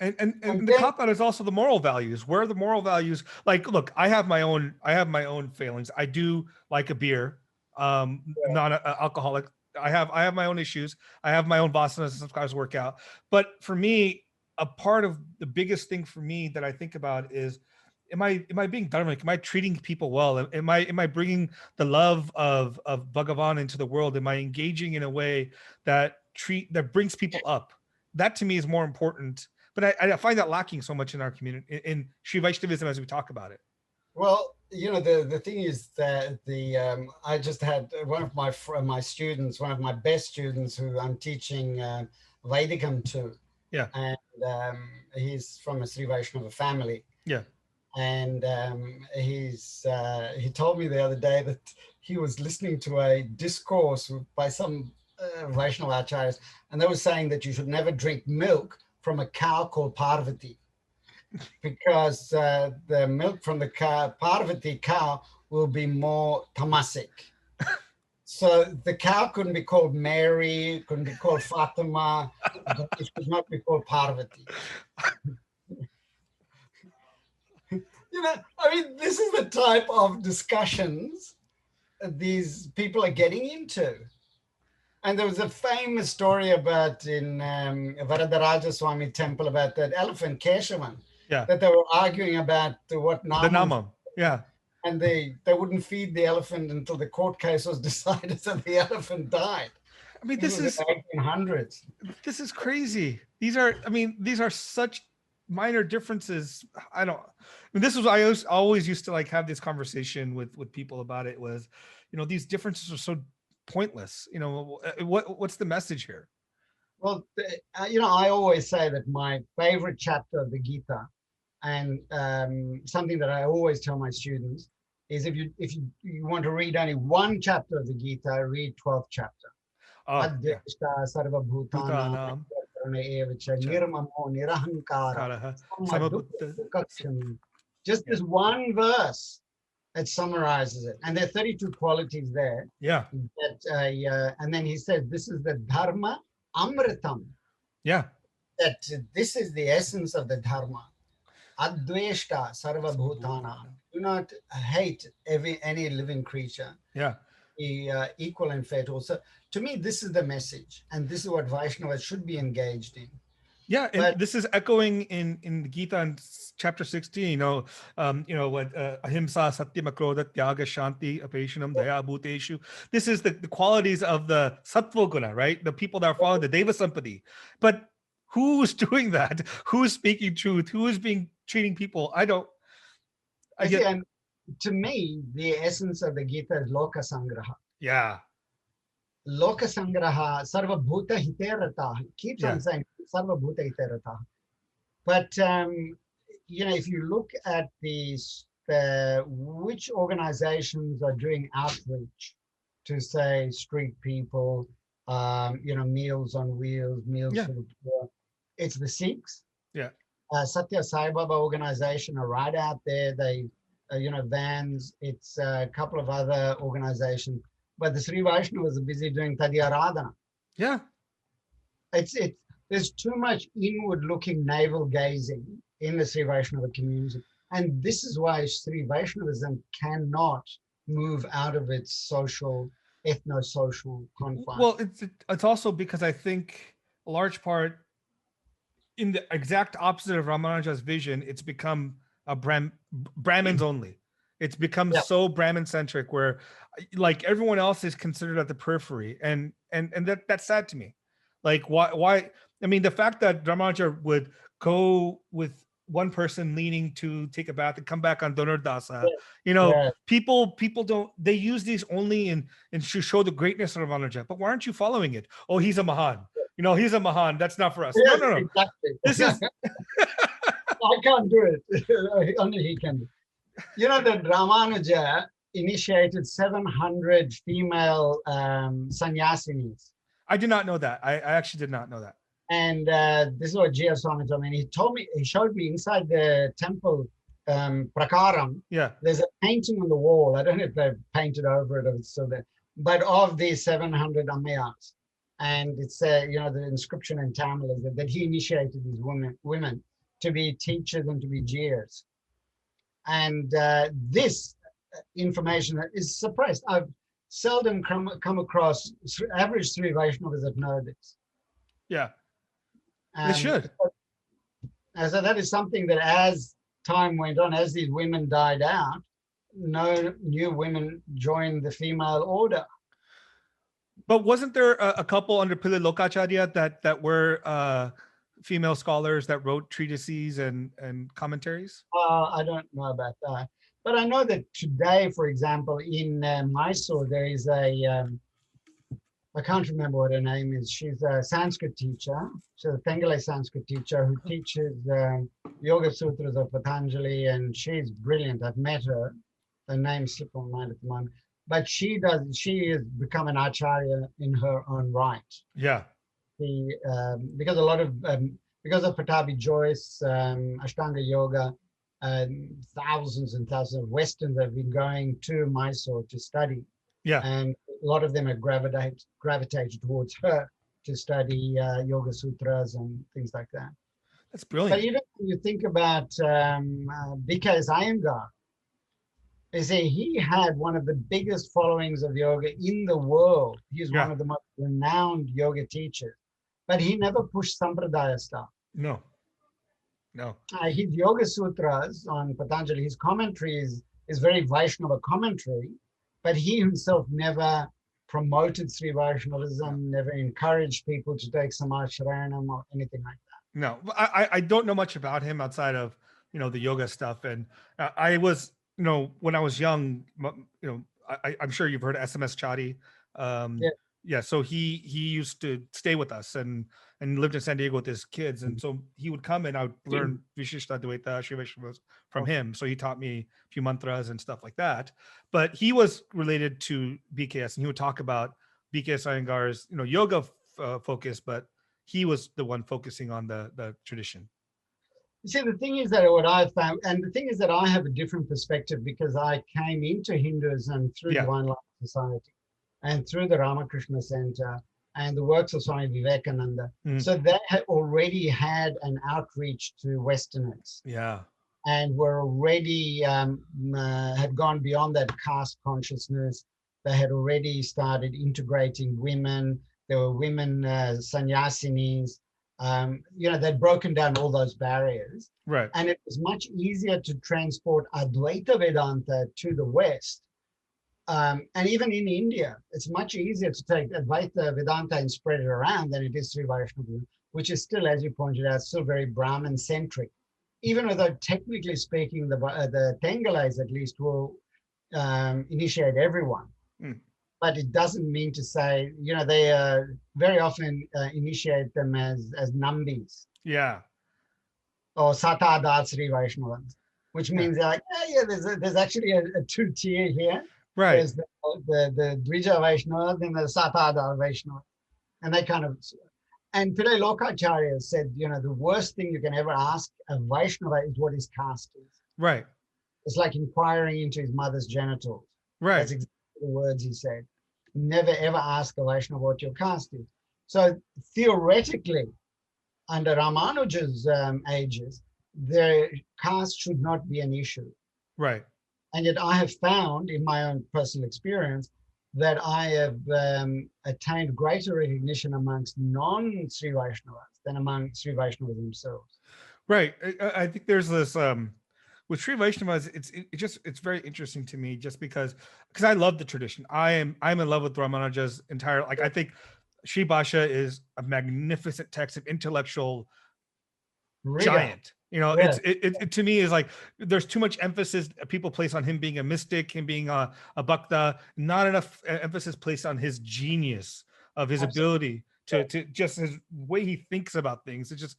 And the cop-out is also the moral values. Where are the moral values? Like, look, I have my own failings. I do like a beer, not an alcoholic. I have my own issues. I have my own vasanas and sometimes work out. But for me, a part of the biggest thing for me that I think about is, am I being dharmic? Am I treating people well? Am I bringing the love of Bhagavan into the world? Am I engaging in a way that brings people up? That to me is more important. But I find that lacking so much in our community, in Sri Vaishnavism, as we talk about it. Well, the thing is that I just had one of my students, one of my best students, who I'm teaching Vaidikam too. Yeah. And he's from a Sri Vaishnava family. Yeah. And he told me the other day that he was listening to a discourse by some Vaishnava acharyas, and they were saying that you should never drink milk from a cow called Parvati, because the milk from the Parvati cow will be more tamasic. So the cow couldn't be called Mary, couldn't be called Fatima, but it should not be called Parvati. I mean, this is the type of discussions these people are getting into. And there was a famous story about in Varada Swami temple about that elephant Keshavan, that they were arguing about what Namam. The Namam, yeah. And they wouldn't feed the elephant until the court case was decided, so the elephant died. I mean, this is 1800s. This is crazy. These are such minor differences. I always used to like have this conversation with people about it, was, these differences are so pointless. What's the message here? Well, I always say that my favorite chapter of the Gita, and something that I always tell my students, is if you want to read only one chapter of the Gita, read 12th chapter. Adhyashta sarva bhutana nirmamo nirahankara. Just this one verse that summarizes it. And there are 32 qualities there. Yeah. And then he says, this is the Dharma Amrtam. Yeah. That this is the essence of the Dharma. Adveshta sarva bhutana. Do not hate any living creature. Yeah. Be equal and fair to all. So to me, this is the message, and this is what Vaishnavas should be engaged in. Yeah, and this is echoing in the Gita in chapter 16. What ahimsa, satyam, akrodha, tyaga, shanti, apeshanam, daya, bhuteshu. This is the qualities of the sattva guna, right? The people that are following the deva sampati. But who's doing that? Who's speaking truth? Who is treating people? And to me, the essence of the Gita is loka sangraha. Yeah. Loka sangraha, sarva bhuta hiterata. Keeps on saying sarva bhuta hiterata. But if you look at which organizations are doing outreach to, say, street people, meals on wheels, meals for the poor, it's the Sikhs. Yeah. Satya Sai Baba organization are right out there. They, vans. It's a couple of other organizations, but the Sri Vaishnavas are busy doing Tadyaradhana. Yeah. There's too much inward-looking navel gazing in the Sri Vaishnava community, and this is why Sri Vaishnavism cannot move out of its social, ethno-social confines. Well, it's also because I think a large part, in the exact opposite of Ramanuja's vision, it's become a Brahmins only. It's become so Brahmin-centric, where like everyone else is considered at the periphery, and that's sad to me. Like why? I mean, the fact that Ramanuja would go with one person leaning to take a bath and come back on Dhanurdasa, people don't, they use these only in to show the greatness of Ramanuja. But why aren't you following it? Oh, he's a Mahan. He's a Mahan. That's not for us. Yes, No. Exactly. This is. I can't do it. Only he can do. That Ramanuja initiated 700 female sannyasinis. I did not know that. I actually did not know that. And this is what Jeeyar Swami told me. And he showed me inside the temple prakaram. Yeah. There's a painting on the wall. I don't know if they've painted over it or it's still there, but of these 700 ammayas. And it's the inscription in Tamil is that he initiated these women to be teachers and to be jeers. And this information is suppressed. I've seldom come across average Sri Vaishnavas that know this. Yeah, they should. And so that is something that as time went on, as these women died out, no new women joined the female order. But wasn't there a couple under Pillai Lokacharya that were female scholars that wrote treatises and commentaries? I don't know about that. But I know that today, for example, in Mysore, there is a I can't remember what her name is. She's a Sanskrit teacher. She's a Bengali Sanskrit teacher who teaches Yoga Sutras of Patanjali, and she's brilliant. I've met her. Her name slipped my mind at the moment. But she has become an Acharya in her own right. Yeah. Because of Patabi Joyce, Ashtanga Yoga, thousands and thousands of Westerns have been going to Mysore to study. Yeah. And a lot of them have gravitated towards her to study Yoga Sutras and things like that. That's brilliant. But even when you think about B.K. Iyengar, they say he had one of the biggest followings of yoga in the world. He's one of the most renowned yoga teachers, but he never pushed Sampradaya stuff. No. His Yoga Sutras on Patanjali, his commentary is very Vaishnava commentary, but he himself never promoted Sri Vaishnavism, never encouraged people to take Samasharanam or anything like that. No, I don't know much about him outside of, the yoga stuff. And I was, when I was young, I'm sure you've heard of SMS Chadi. Yeah. So he used to stay with us and lived in San Diego with his kids. And so he would come and I would learn Vishishtadvaita, Sri Vaishnavas from him. So he taught me a few mantras and stuff like that. But he was related to BKS, and he would talk about BKS Iyengar's, yoga focus, but he was the one focusing on the tradition. You see, the thing is that what I found, and the thing is that I have a different perspective because I came into Hinduism through Divine Life Society and through the Ramakrishna Center and the works of Swami Vivekananda. So they had already had an outreach to Westerners. Yeah. And were already, had gone beyond that caste consciousness. They had already started integrating women. There were women sannyasinis. They'd broken down all those barriers. Right. And it was much easier to transport Advaita Vedanta to the West. And even in India, it's much easier to take Advaita Vedanta and spread it around than it is Sri Vaishnavism, which is still, as you pointed out, still very Brahmin-centric. Even though technically speaking, the Tengalais at least will initiate everyone. But it doesn't mean to say, they very often initiate them as Nambis. Yeah. Or Satadar Sri Vaishnavas, which means they're like, there's actually a two-tier here. Right. There's the Dvija Vaishnava, then the Satadar Vaishnava. And they kind of, and Pillai Lokacharya said, the worst thing you can ever ask a Vaishnava is what his caste is. Right. It's like inquiring into his mother's genitals. Right. That's exactly the words he said. Never ever ask a Vaishnava what your caste is. So theoretically, under Ramanuja's ages, their caste should not be an issue. Right. And yet I have found in my own personal experience that I have attained greater recognition amongst non-Sri Vaishnavas than among Sri Vaishnavas themselves. Right. I think there's this, with Sri Vaishnavas, it's very interesting to me just because I love the tradition. I'm in love with Ramanuja's entire, I think Sri Bhasha is a magnificent text of intellectual giant. It to me is like there's too much emphasis people place on him being a mystic, him being a bhakta, not enough emphasis placed on his genius of his ability to just his way he thinks about things. It's just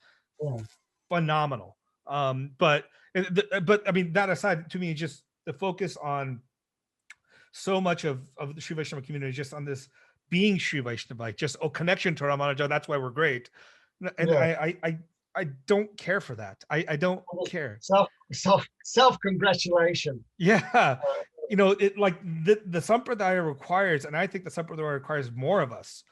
phenomenal. But I mean, that aside, to me, just the focus on so much of the Sri Vaishnava community, just on this being Sri Vaishnava, just connection to Ramanuja. That's why we're great. And I don't care for that. I don't care. Self-congratulation. Yeah. It like the Sampradaya requires, and I think the Sampradaya requires more of us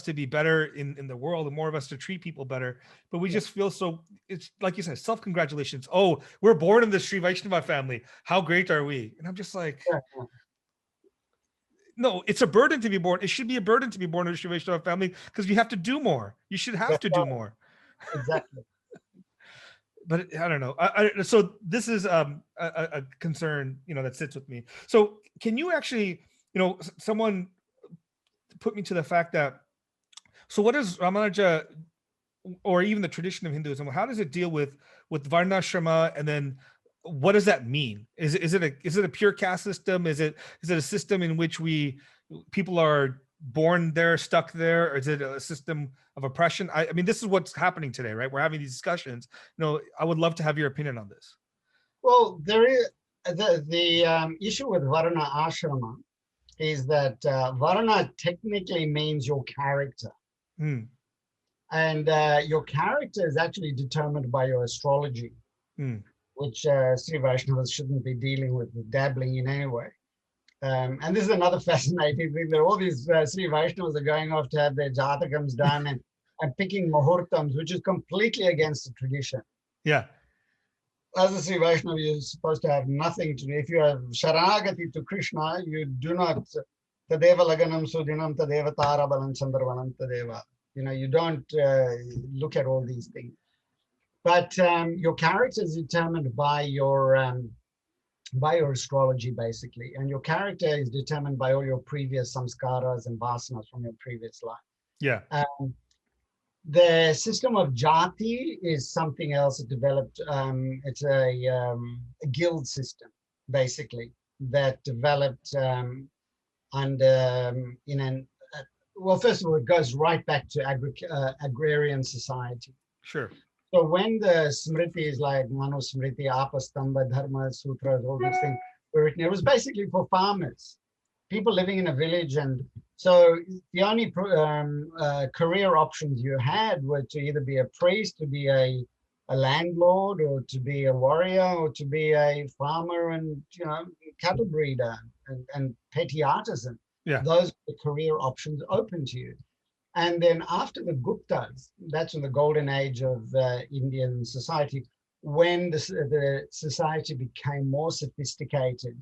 to be better in the world, and more of us to treat people better. But we just feel so, it's like you said, self-congratulations. Oh, we're born in the Sri Vaishnava family. How great are we? And I'm just like, no, it's a burden to be born. It should be a burden to be born in the Sri Vaishnava family because you have to do more. You should have to do more. Exactly. But I don't know. So this is a concern, that sits with me. So can you actually, someone put me to the fact that, so what does Ramanuja, or even the tradition of Hinduism, how does it deal with Varnashrama, and then what does that mean? Is it a pure caste system? Is it a system in which people are born there, stuck there, or is it a system of oppression? I mean, this is what's happening today, right? We're having these discussions. I would love to have your opinion on this. Well, there is the issue with Varna Ashrama is that Varna technically means your character. And your character is actually determined by your astrology, which Sri Vaishnavas shouldn't be dealing with, dabbling in anyway. And this is another fascinating thing, that all these Sri Vaishnavas are going off to have their jatakams done and picking muhurtams, which is completely against the tradition. Yeah. As a Sri Vaishnava, you're supposed to have nothing to do. If you have Sharanagati to Krishna, you do not Tadeva Laganam Sudinam Tadeva Tarabalam Chandravanam Tadeva. You don't look at all these things. But your character is determined by your astrology, basically. And your character is determined by all your previous samskaras and vasanas from your previous life. Yeah. The system of jati is something else that developed. It's a guild system, basically, that developed well, first of all, it goes right back to agrarian society. Sure. So when the smritis like Manu Smriti, Apastamba, Dharmasutras, all these things were written, it was basically for farmers, people living in a village. And so the only career options you had were to either be a priest, to be a landlord, or to be a warrior, or to be a farmer and cattle breeder and petty artisan. Yeah. Those are the career options open to you. And then after the Guptas, that's in the golden age of Indian society, when the society became more sophisticated,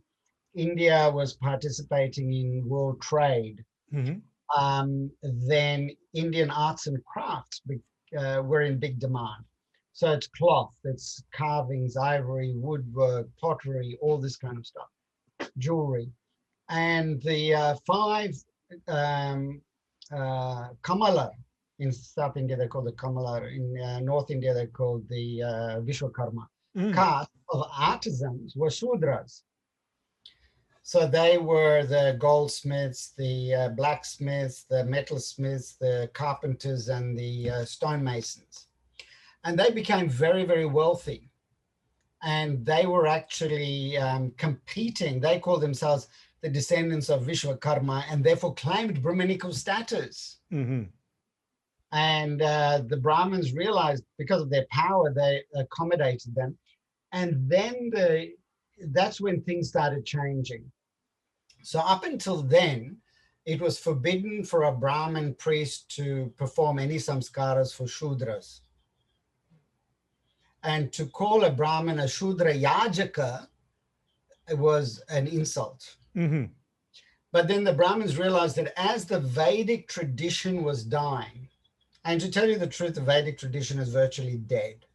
India was participating in world trade. Then Indian arts and crafts were in big demand. So it's cloth, it's carvings, ivory, woodwork, pottery, all this kind of stuff, jewelry. And the five Kamala, in South India they're called the Kamala, in North India they're called the Vishwakarma, caste of artisans were Sudras. So they were the goldsmiths, the blacksmiths, the metalsmiths, the carpenters, and the stonemasons. And they became very, very wealthy. And they were actually competing. They called themselves the descendants of Vishwakarma, and therefore claimed Brahminical status. And the Brahmins realized, because of their power, they accommodated them. And then that's when things started changing. So up until then, it was forbidden for a Brahmin priest to perform any samskaras for Shudras. And to call a Brahmin a Shudra Yajaka was an insult. But then the Brahmins realized that as the Vedic tradition was dying, and to tell you the truth, the Vedic tradition is virtually dead,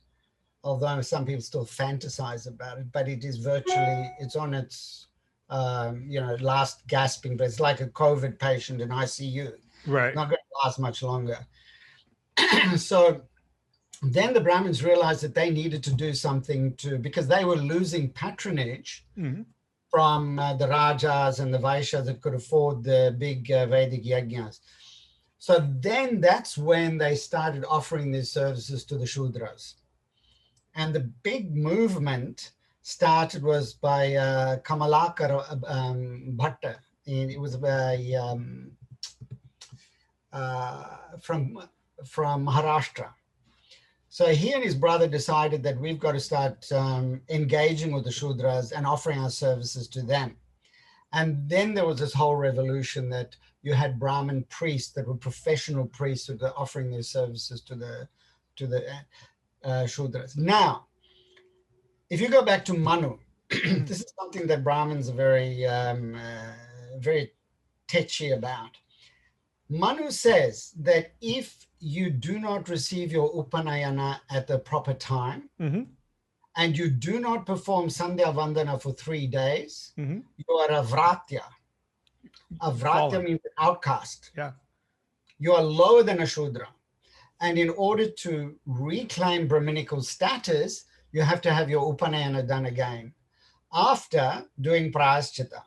although some people still fantasize about it, but it is virtually, it's on its, last gasping breath. It's like a COVID patient in ICU. Right. It's not going to last much longer. So then the Brahmins realized that they needed to do something because they were losing patronage from the Rajas and the Vaishyas that could afford the big Vedic yajnas. So then that's when they started offering these services to the Shudras. And the big movement was by Kamalakar Bhatta. It was from Maharashtra. So he and his brother decided that we've got to start engaging with the Shudras and offering our services to them. And then there was this whole revolution that you had Brahmin priests that were professional priests who were offering their services to the Shudras. Now, if you go back to Manu, this is something that Brahmins are very, very tetchy about. Manu says that if you do not receive your Upanayana at the proper time, and you do not perform Sandhya Vandana for 3 days, you are a Vratya. A Vratya means outcast. Yeah. You are lower than a Shudra. And in order to reclaim Brahminical status, you have to have your Upanayana done again after doing Prayaschita.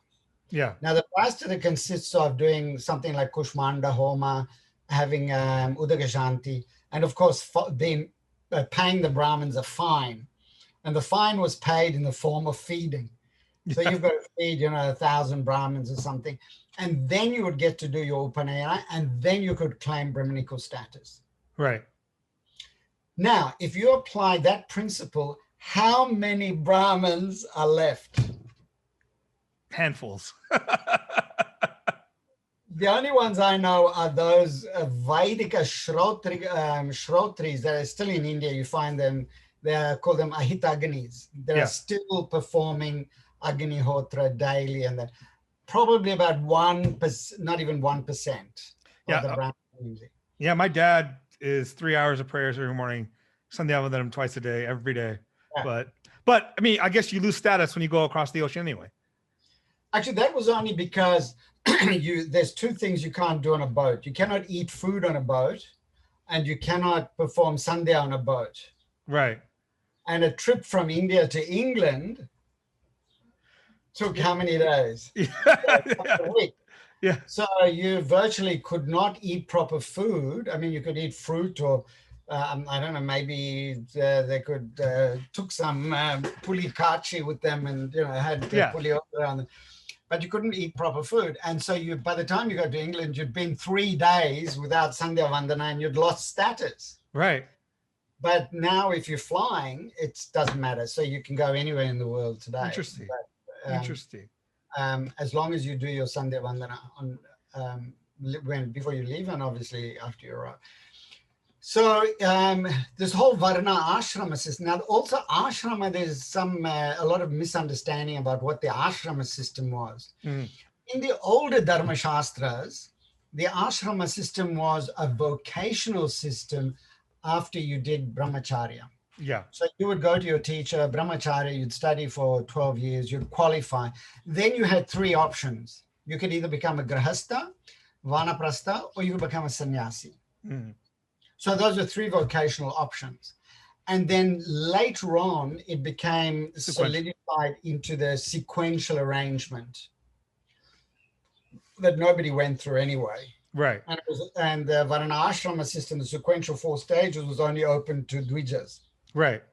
Yeah. Now the Prayaschitta consists of doing something like Kushmanda Homa, having Udaka Shanti, and of course paying the Brahmins a fine. And the fine was paid in the form of feeding. So you've got to feed, 1,000 Brahmins or something. And then you would get to do your Upanayana, and then you could claim Brahminical status. Right. Now, if you apply that principle, how many Brahmins are left? Handfuls. The only ones I know are those Vaidika Shrotris that are still in India. You find them, they call them Ahitaganis. They're still performing Agnihotra daily, and that probably about 1%, not even 1% of the Brahmin community. Yeah, my dad is 3 hours of prayers every morning. Sandhya Vandanam twice a day, every day. Yeah. But I mean, I guess you lose status when you go across the ocean anyway. Actually, that was only because there's two things you can't do on a boat. You cannot eat food on a boat, and you cannot perform Sandhya on a boat. Right. And a trip from India to England took how many days? A week. Yeah. So you virtually could not eat proper food. I mean, you could eat fruit or I don't know, maybe they could took some puli kachi with them and had puliogra on them. But you couldn't eat proper food. And so by the time you got to England, you'd been 3 days without Sandhya Vandana and you'd lost status. Right. But now if you're flying, it doesn't matter. So you can go anywhere in the world today. Interesting. But, Interesting. As long as you do your Sandhya Vandana before you leave and obviously after you arrive. So this whole Varna ashrama system. Now also ashrama, there's a lot of misunderstanding about what the ashrama system was. Mm. In the older Dharma Shastras, the ashrama system was a vocational system after you did brahmacharya. Yeah. So you would go to your teacher, brahmacharya, you'd study for 12 years, you'd qualify. Then you had 3 options. You could either become a grahastha, vanaprastha, or you could become a sannyasi. Mm. So those are 3 vocational options. And then later on, it became solidified into the sequential arrangement that nobody went through anyway. Right. And the Varnashrama system, the sequential 4 stages, was only open to Dvijas. Right.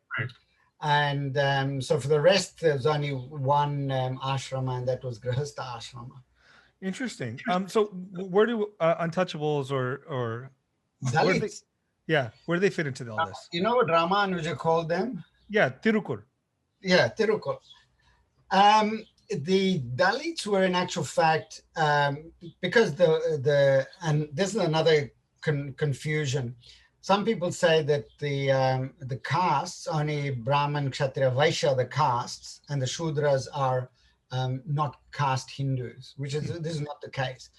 And so for the rest, there's only one ashrama, and that was Grihastha ashrama. Interesting. So where do untouchables or Dalits? Where do they fit into all this? You know what Ramanuja called them? Yeah, Tirukur. Yeah, Tirukur. The Dalits were in actual fact, because and this is another confusion. Some people say that the castes, only Brahman, Kshatriya, Vaishya, the castes, and the Shudras are not caste Hindus, which is this is not the case.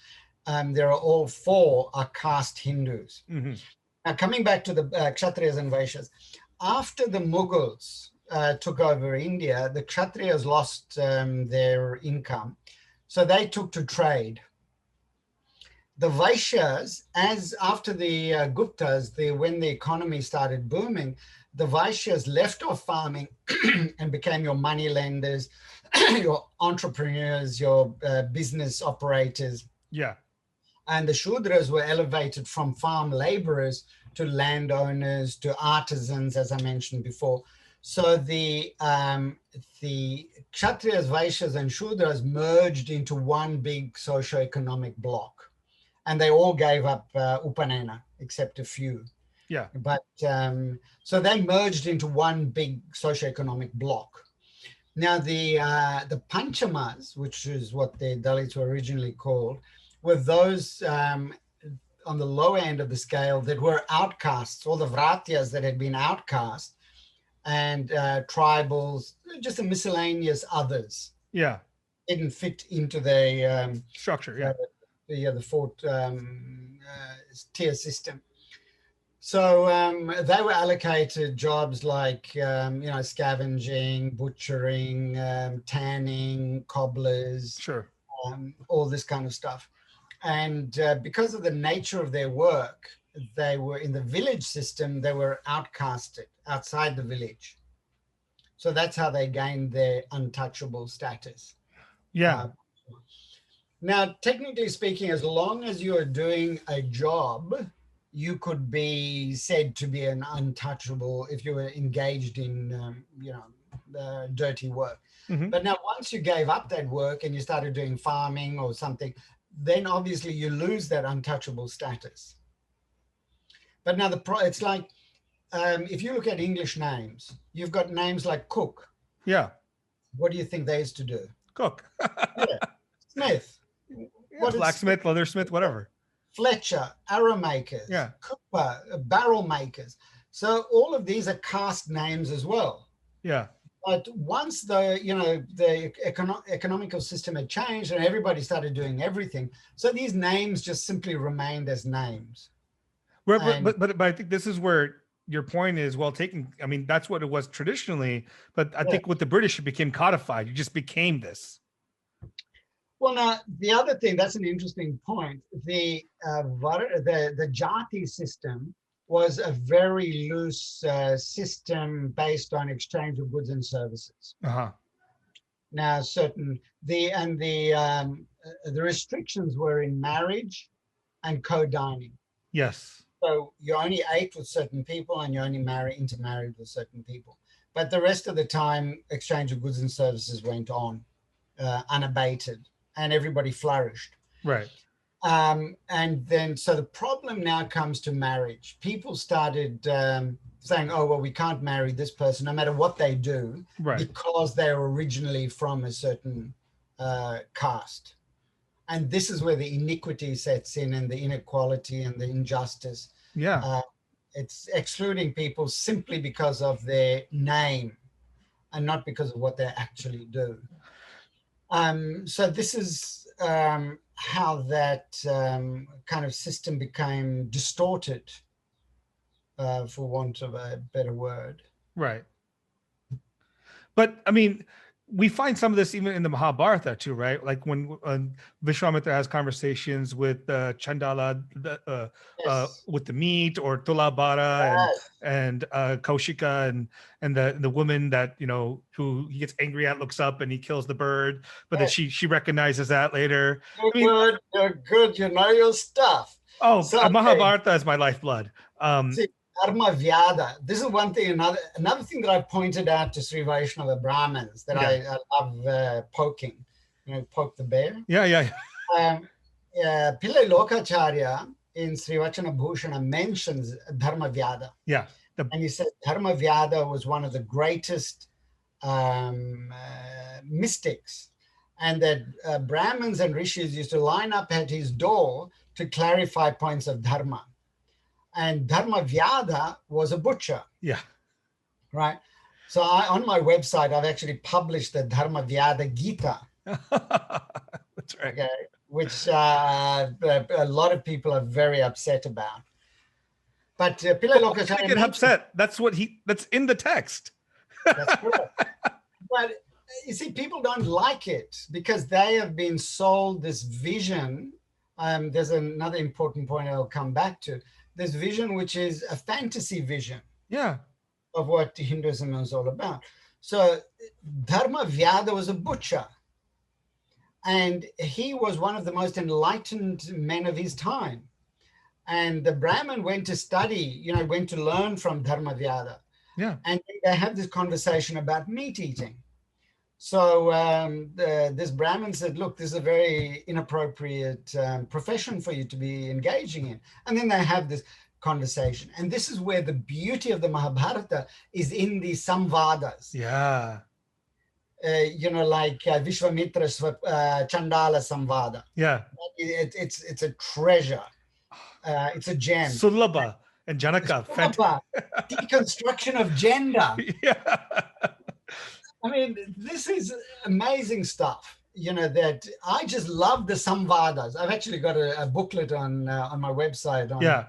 There are all 4 are caste Hindus. Mm-hmm. Now coming back to the Kshatriyas and Vaishyas, after the Mughals took over India, the Kshatriyas lost their income, so they took to trade. The Vaishyas, after the Guptas, when the economy started booming, the Vaishyas left off farming and became your money lenders, your entrepreneurs, your business operators. Yeah. And the Shudras were elevated from farm laborers to landowners, to artisans, as I mentioned before. So the Kshatriyas, Vaishyas, and Shudras merged into one big socioeconomic block. And they all gave up Upanayana, except a few. Yeah. But so they merged into one big socioeconomic block. Now the Panchamas, which is what the Dalits were originally called, were those on the lower end of the scale that were outcasts, all the Vratyas that had been outcast, and tribals, just a miscellaneous others. Yeah. Didn't fit into the structure, yeah. The 4 tier system. So they were allocated jobs like, scavenging, butchering, tanning, cobblers, sure, all this kind of stuff. And because of the nature of their work, they were in the village system, they were outcasted outside the village. So that's how they gained their untouchable status. Yeah. Now, technically speaking, as long as you are doing a job, you could be said to be an untouchable if you were engaged in, dirty work. But now once you gave up that work and you started doing farming or something, then obviously you lose that untouchable status. But now it's like, if you look at English names, you've got names like Cook. Yeah. What do you think they used to do? Cook. Yeah. Smith. Yeah, blacksmith, leathersmith, whatever. Fletcher, arrow makers. Yeah. Cooper, barrel makers. So all of these are caste names as well. Yeah. But once the economical system had changed and everybody started doing everything, so these names just simply remained as names. But I think this is where your point is well taken. I mean, that's what it was traditionally, but I think with the British, it became codified. You just became this. Well, now the other thing, that's an interesting point. The Jati system was a very loose system based on exchange of goods and services. Now, the restrictions were in marriage and co-dining. Yes. So you only ate with certain people and you only intermarried with certain people. But the rest of the time, exchange of goods and services went on unabated, and everybody flourished. Right. And then, so the problem now comes to marriage. People started saying, oh, well, we can't marry this person no matter what they do, because they're originally from a certain caste. And this is where the iniquity sets in, and the inequality and the injustice. Yeah. It's excluding people simply because of their name and not because of what they actually do. So this is how that kind of system became distorted, for want of a better word. Right. But I mean, we find some of this even in the Mahabharata too, right? Like when Vishwamitra has conversations with Chandala with the meat, or Tulabara and Kaushika and the woman that, who he gets angry at, looks up and he kills the bird, but then she recognizes that later. You're good, you know your stuff. Oh, so, Mahabharata is my lifeblood. See, Dharma Vyada. This is one thing. Another thing that I pointed out to Sri Vaishnava Brahmins that I love poking. Poke the bear. Yeah. Pillai Lokacharya in Sri Vachana Bhushana mentions Dharma Vyada. Yeah. And he said Dharma Vyada was one of the greatest mystics, and that Brahmins and rishis used to line up at his door to clarify points of dharma. And Dharma Vyada was a butcher. Yeah. Right. So on my website, I've actually published the Dharma Vyada Gita. That's right. Okay, which a lot of people are very upset about. But Pillai Lokacharya get upset. That's in the text. That's correct. But you see, people don't like it because they have been sold this vision. There's another important point I'll come back to. This vision, which is a fantasy vision, of what Hinduism is all about. So Dharma Vyada was a butcher, and he was one of the most enlightened men of his time. And the Brahmin went to study, went to learn from Dharma Vyada. Yeah. And they have this conversation about meat eating. So this Brahmin said, look, this is a very inappropriate profession for you to be engaging in. And then they have this conversation. And this is where the beauty of the Mahabharata is in the samvadas. Yeah. Like Vishwamitra's Chandala Samvada. Yeah. It's a treasure. It's a gem. Sulabha and Janaka. Deconstruction of gender. Yeah. I mean, this is amazing stuff, that I just love the Samvadas. I've actually got a booklet on my website on a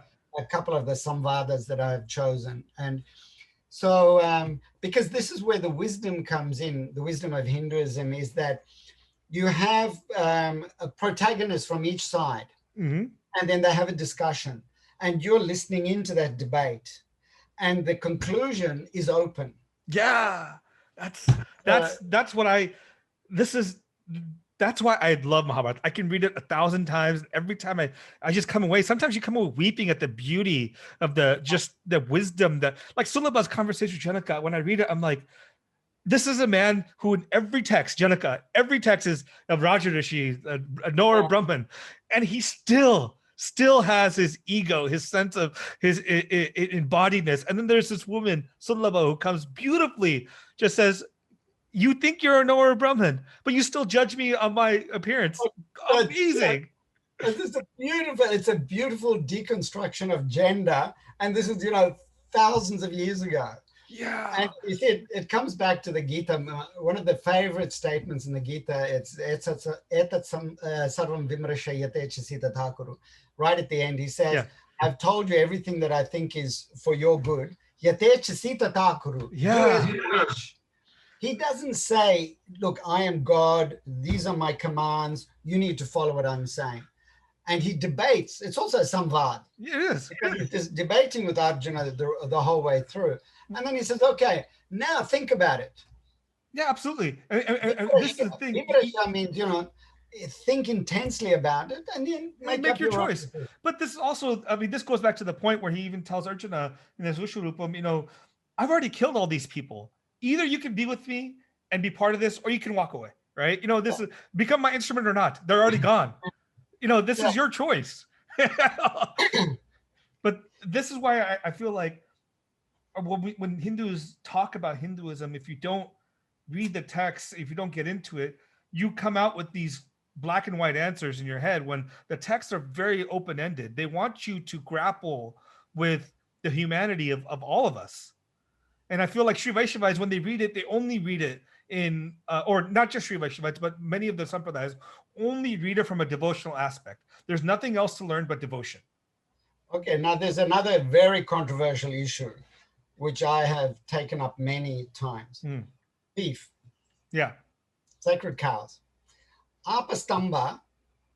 couple of the Samvadas that I've chosen. And so, because this is where the wisdom comes in, the wisdom of Hinduism is that you have a protagonist from each side, and then they have a discussion, and you're listening into that debate, and the conclusion is Open. Yeah. That's what That's why I love Mahabharata. I can read it 1,000 times. Every time I just come away. Sometimes you come away weeping at the beauty of the wisdom that, like Sulabha's conversation with Janaka. When I read it, I'm like, this is a man who in every text, Janaka, every text is of Raja Rishi, Nora Brahman, and he still has his ego, his sense of his embodiedness. And then there's this woman, Sulabha, who comes beautifully, just says, you think you're a Nora Brahman, but you still judge me on my appearance. Amazing. It's a beautiful deconstruction of gender. And this is, thousands of years ago. Yeah. And it comes back to the Gita. One of the favorite statements in the Gita, it's sarvam vimrashayate chasita thakuru. Right at the end, he says, I've told you everything that I think is for your good. Yate chasita thakuru. Yeah. Do as you wish. He doesn't say, look, I am God. These are my commands. You need to follow what I'm saying. And he debates. It's also a samvad. It is. Because he's debating with Arjuna the whole way through. And then he says, okay, now think about it. Yeah, absolutely. And this is the thing. I mean, think intensely about it and then make your choice. But this is also, this goes back to the point where he even tells Arjuna in his Vishwarupam, I've already killed all these people. Either you can be with me and be part of this, or you can walk away, right? This is become my instrument or not. They're already gone. This is your choice. But this is why I feel like when Hindus talk about Hinduism, if you don't read the text, if you don't get into it, you come out with these black and white answers in your head when the texts are very open-ended. They want you to grapple with the humanity of all of us. And I feel like Sri Vaishnavas, when they read it, they only read it in, or not just Sri Vaishnavas, but many of the Sampradayas only read it from a devotional aspect. There's nothing else to learn but devotion. Okay, now there's another very controversial issue, which I have taken up many times. Beef. Yeah. Sacred cows. Apastamba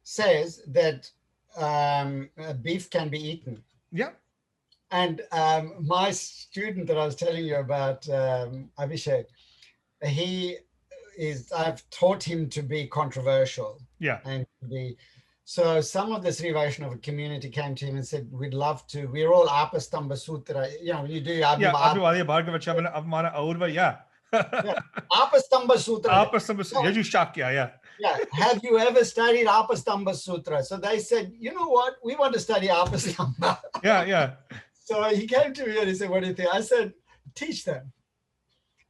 says that beef can be eaten. Yeah. And my student that I was telling you about, Abhishek, I've taught him to be controversial. Yeah. And so some of the Sri Vaishnava community came to him and said, we'd love to, we're all Apastamba Sutra, you do Abhivadya Bhargava Chavana Avmana Aurva, yeah. Apastamba Sutra. Apastamba Sutra, Yaju Shakya, yeah. Yeah. Have you ever studied Apastamba Sutra? So they said, you know what? We want to study Apastamba. Yeah. So he came to me and he said, what do you think? I said, teach them.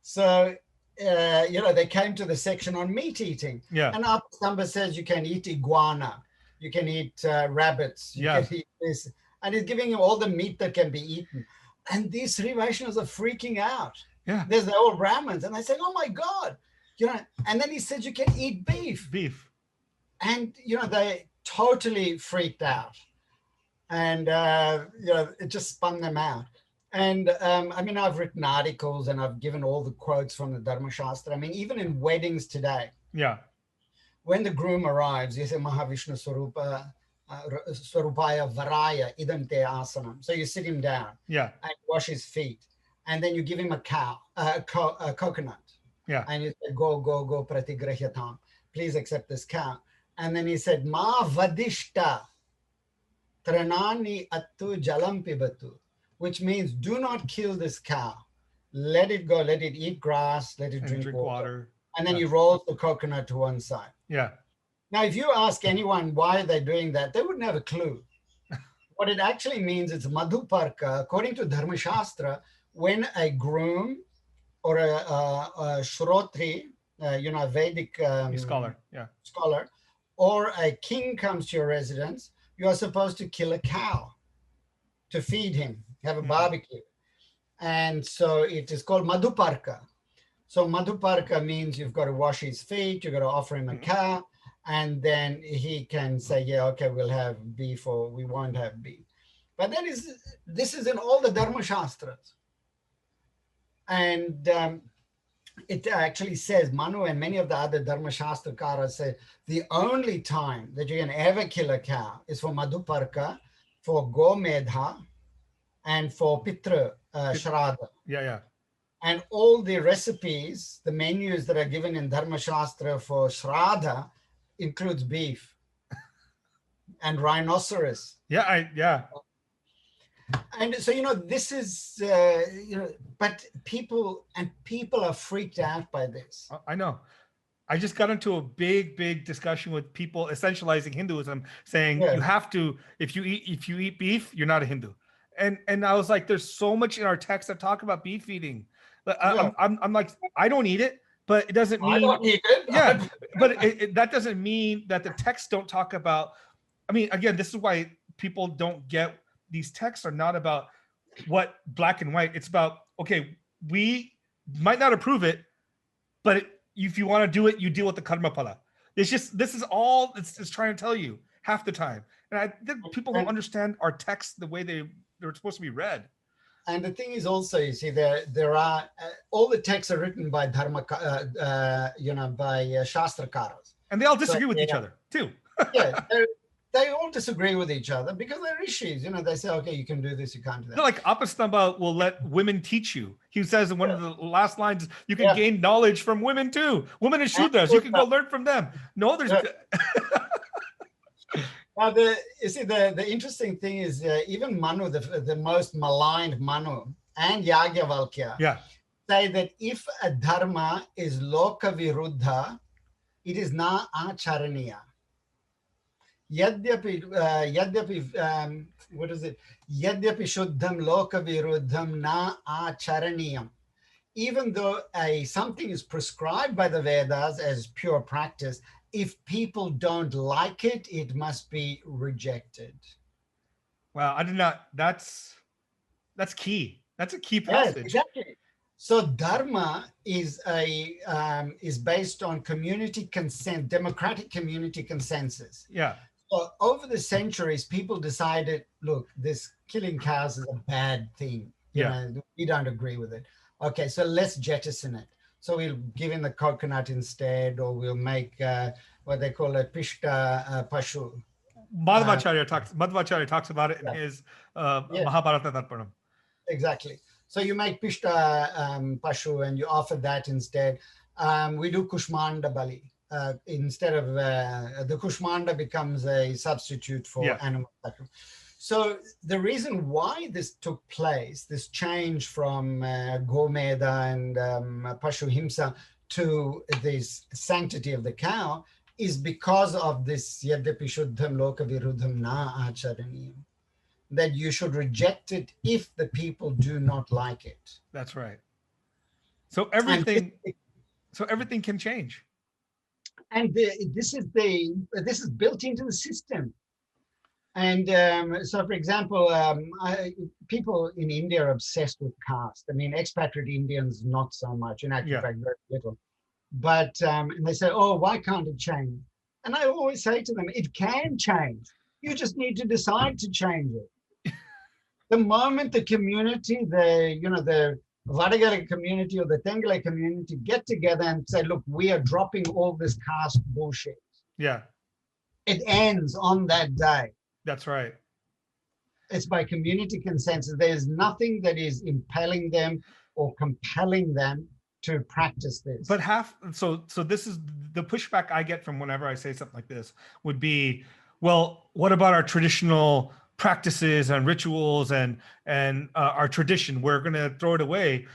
So, they came to the section on meat eating. Yeah. And Apastamba says you can eat iguana, you can eat rabbits, you can eat this. And he's giving him all the meat that can be eaten. And these Sri Vaishnavas are freaking out. Yeah. There's the old Brahmins. And I said, oh my God. And then he said, you can eat beef. And, they totally freaked out. And, it just spun them out. And, I've written articles and I've given all the quotes from the Dharmashastra. Even in weddings today. Yeah. When the groom arrives, you say, Mahavishnu Swarupaya Varaya Idam Te Asanam. So you sit him down. Yeah. And wash his feet. And then you give him a coconut. Yeah. And you say, go pratigrahyatam. Please accept this cow. And then he said, Ma vadishta tranani attu jalam pibatu, which means do not kill this cow. Let it go, let it eat grass, let it drink water. And then you roll the coconut to one side. Yeah. Now, if you ask anyone why they're doing that, they wouldn't have a clue. What it actually means is madhuparka. According to Dharmashastra, when a groom or a shrotri, a Vedic scholar, or a king comes to your residence, you are supposed to kill a cow to feed him, have a barbecue. And so it is called madhuparka. So madhuparka means you've got to wash his feet, you've got to offer him a cow, and then he can say, yeah, okay, we'll have beef or we won't have beef. But this is in all the Dharma Shastras. And it actually says, Manu and many of the other Dharma Shastrakaras say, the only time that you can ever kill a cow is for madhuparka, for gomedha, and for pitra shraddha. Yeah. And all the recipes, the menus that are given in Dharma Shastra for shraddha includes beef and rhinoceros. Yeah. And so, this is, but people are freaked out by this. I know. I just got into a big discussion with people essentializing Hinduism, saying you have to, if you eat beef, you're not a Hindu. And I was like, there's so much in our text that talk about beef eating. I'm like, I don't eat it, but it doesn't mean I don't eat it. Yeah, but that doesn't mean that the texts don't talk about. I mean, again, this is why people don't get these texts are not about what black and white. It's about, okay, we might not approve it, but if you want to do it, you deal with the karma pala. This is all it's trying to tell you half the time. And I think people don't understand our texts the way they're supposed to be read. And the thing is also, you see, there are all the texts are written by by Shastrakaras. And they all disagree with each other too. Yeah, they all disagree with each other because they're rishis. They say, okay, you can do this, you can't do that. Like Apastamba will let women teach you. He says in one of the last lines, you can gain knowledge from women too. Women are Shudras. You can go learn from them. No, there's. Now, the interesting thing is even Manu, the most maligned Manu and Yagyavalkya say that if a dharma is loka viruddha, it is na acharaniya. Yadyapi shuddham loka viruddham na acharaniyam. Even though something is prescribed by the Vedas as pure practice, if people don't like it, it must be rejected. Wow, I did not. That's key. That's a key passage. Yes, exactly. So dharma is based on community consent, democratic community consensus. Yeah. So over the centuries, people decided, look, this killing cows is a bad thing. We don't agree with it. Okay, so let's jettison it. So we'll give in the coconut instead, or we'll make what they call a pishta pashu. Madhvacharya talks about it in his Mahabharata Darpanam. Exactly. So you make pishta pashu and you offer that instead. We do kushmanda bali. Instead of the kushmanda becomes a substitute for animal sacrifice. So the reason why this took place, this change from Gomeda and Pashu Himsa to this sanctity of the cow is because of this Yadyapi Shuddham Loka Viruddham Na Acharaniyam, that you should reject it if the people do not like it. That's right. So everything can change. And this is built into the system. And so, for example, people in India are obsessed with caste. I mean, expatriate Indians, not so much, in actual fact, very little. But and they say, oh, why can't it change? And I always say to them, it can change. You just need to decide to change it. The moment the community, the Vadagala community or the Tengalai community get together and say, look, we are dropping all this caste bullshit. Yeah. It ends on that day. That's right. It's by community consensus. There's nothing that is impelling them or compelling them to practice this. But so this is the pushback I get from whenever I say something like this would be, well, what about our traditional practices and rituals and our tradition? We're going to throw it away.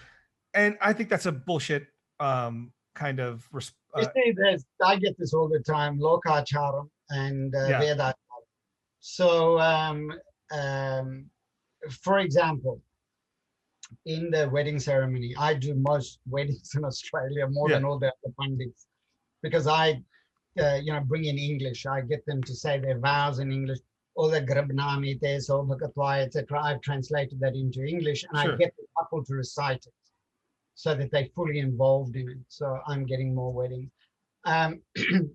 And I think that's a bullshit kind of. I get this all the time, lokacharam and Veda. So, for example, in the wedding ceremony, I do most weddings in Australia more than all the other pundits, because I, bring in English. I get them to say their vows in English, all the grabnami, so bhakatwa, etc. I've translated that into English, and I get the couple to recite it so that they're fully involved in it. So I'm getting more weddings.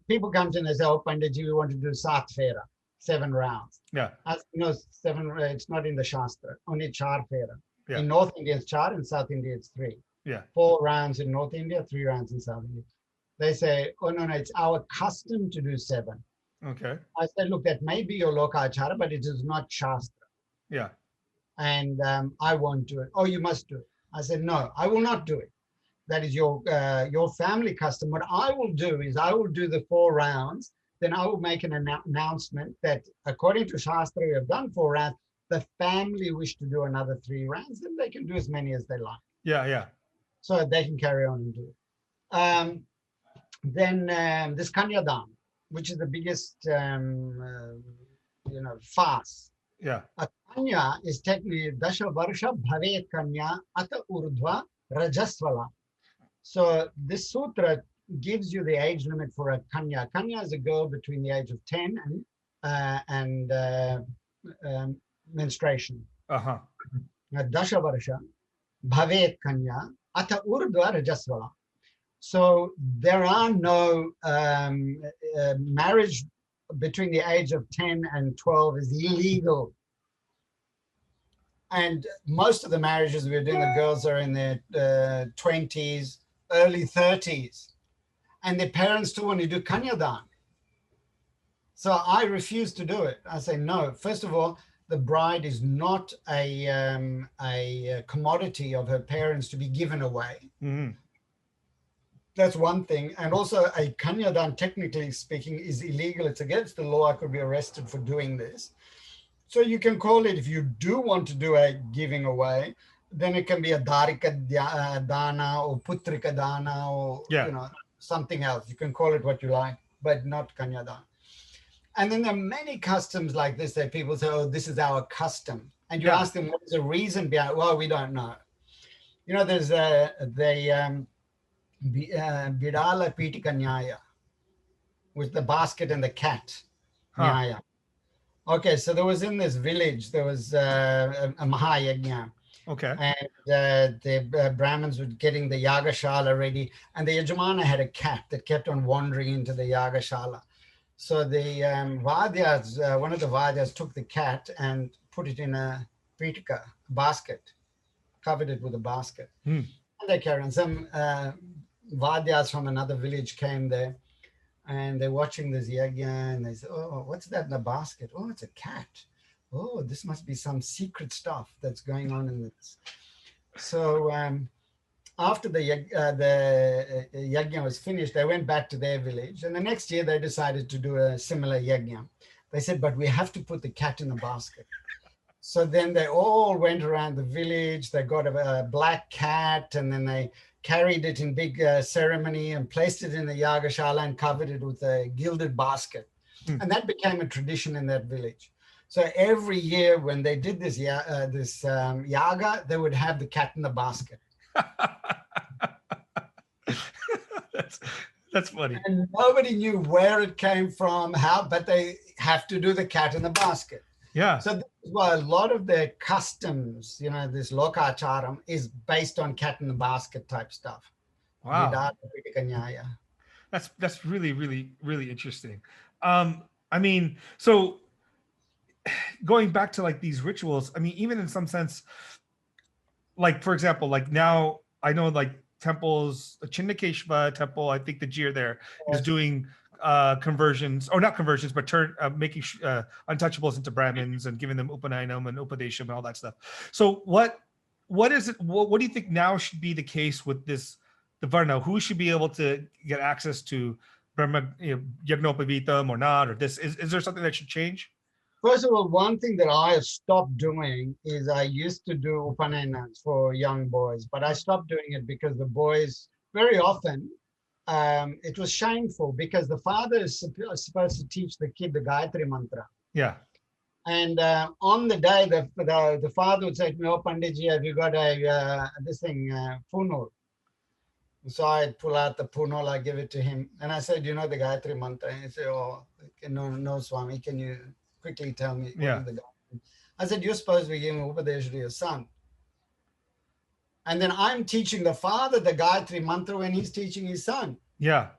People come to me and say, oh, Panditji, we want to do Sat Fera. 7 rounds. Yeah. As you know, 7, it's not in the Shastra, only Char Fera. Yeah. In North India, it's Char, in South India, it's 3. Yeah. 4 rounds in North India, 3 rounds in South India. They say, oh, no, it's our custom to do 7. Okay. I said, look, that may be your Lokachara, but it is not Shastra. Yeah. And I won't do it. Oh, you must do it. I said, no, I will not do it. That is your family custom. What I will do is I will do the 4 rounds then I will make an announcement that according to Shastra, we have done 4 rounds. The family wish to do another 3 rounds, then they can do as many as they like. Yeah. So they can carry on and do it. Then this Kanyadaana, which is the biggest, fast. Yeah. A Kanya is technically Dasha Varsha Bhave Kanya Ata Urdhva Rajasvala. So this sutra gives you the age limit for a Kanya. Kanya is a girl between the age of 10 and menstruation. Dasha Varsha Bhave Kanya Ata Urdhva Rajasvala. So there are no marriage between the age of 10 and 12 is illegal. And most of the marriages we're doing, the girls are in their 20s, early 30s. And their parents still want to do Kanyadaana. So I refuse to do it. I say, no, first of all, the bride is not a commodity of her parents to be given away. Mm-hmm. That's one thing. And also a Kanyadaana, technically speaking, is illegal. It's against the law. I could be arrested for doing this. So you can call it, if you do want to do a giving away, then it can be a Darika Dana or Putrika Dana or something else. You can call it what you like, but not Kanyadaana. And then there are many customs like this that people say, oh, this is our custom. And you ask them, what is the reason behind it? Well, we don't know. There's Vidala Pitika Nyaya, with the basket and the cat. Nyaya. Okay, so there was in this village, there was a Mahayagna. Okay. And the Brahmins were getting the Yagashala ready, and the Yajamana had a cat that kept on wandering into the Yagashala. So the Vadyas, one of the Vadyas took the cat and put it in a Pitika basket, covered it with a basket. And they carried on. Some Vadyas from another village came there, and they're watching this yagya, and they say, oh, what's that in the basket? Oh, it's a cat. Oh, this must be some secret stuff that's going on in this. So after the yagya was finished, they went back to their village, and the next year they decided to do a similar yagya. They said, but we have to put the cat in the basket. So then they all went around the village. They got a black cat, and then they carried it in big ceremony and placed it in the Yagashala and covered it with a gilded basket. And that became a tradition in that village. So every year when they did this yaga, they would have the cat in the basket. That's funny. And nobody knew where it came from, how, but they have to do the cat in the basket. Yeah. So this is why a lot of their customs, this lokacharam, is based on cat in the basket type stuff. Wow. That's really, really, really interesting. I mean, so going back to like these rituals, I mean, even in some sense, like, for example, like now I know like temples, the Chinnakeshava temple, I think the Jeeyar there is doing conversions, or not conversions, but making untouchables into Brahmins and giving them Upanayanam and Upadesham and all that stuff. So what is it? What do you think now should be the case with the Varna? Who should be able to get access to Brahma, Yagnopavitam or not, or this? Is there something that should change? First of all, one thing that I have stopped doing is I used to do Upanayanams for young boys, but I stopped doing it because the boys very often, it was shameful because the father is supposed to teach the kid the Gayatri mantra. Yeah. And on the day, the father would say to me, oh, Panditji, have you got punul? So I pull out the punul, I give it to him. And I said, you know the Gayatri mantra? And he said, oh, no, Swami, can you quickly tell me? Yeah. I said, you're supposed to be giving Upadesha to your son. And then I'm teaching the father the Gayatri mantra when he's teaching his son. Yeah.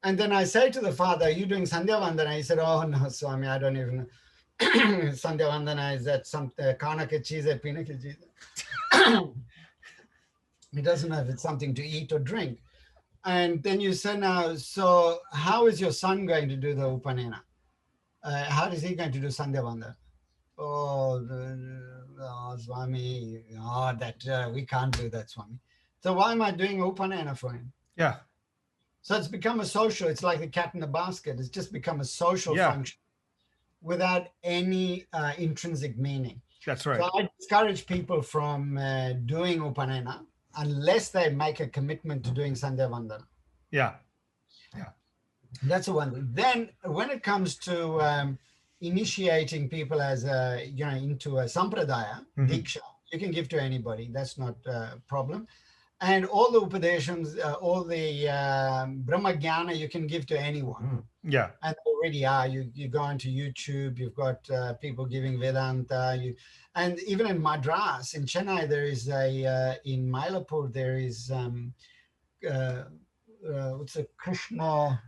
And then I say to the father, are you doing Sandhya Vandana? He said, oh, no, Swami, I don't even know. Sandhya Vandana is that some kanaka cheese, pinaka cheese. He doesn't know if it's something to eat or drink. And then you say now, so how is your son going to do the Upanayana? How is he going to do Sandhya Vandana? Oh, Swami, we can't do that, Swami. So why am I doing Upanayana for him? Yeah. So it's become a social, it's like the cat in the basket. It's just become a social function without any intrinsic meaning. That's right. So I discourage people from doing Upanayana unless they make a commitment to doing Sandhya Vandana. Yeah. That's the one thing. Then when it comes to initiating people as into a sampradaya, diksha, you can give to anybody. That's not a problem. And all the upadeshams, all the Brahmajnana, you can give to anyone. Yeah. And already are. You go onto YouTube, you've got people giving Vedanta. And even in Madras, in Chennai, there is in Mylapore, there is, what's a Krishna,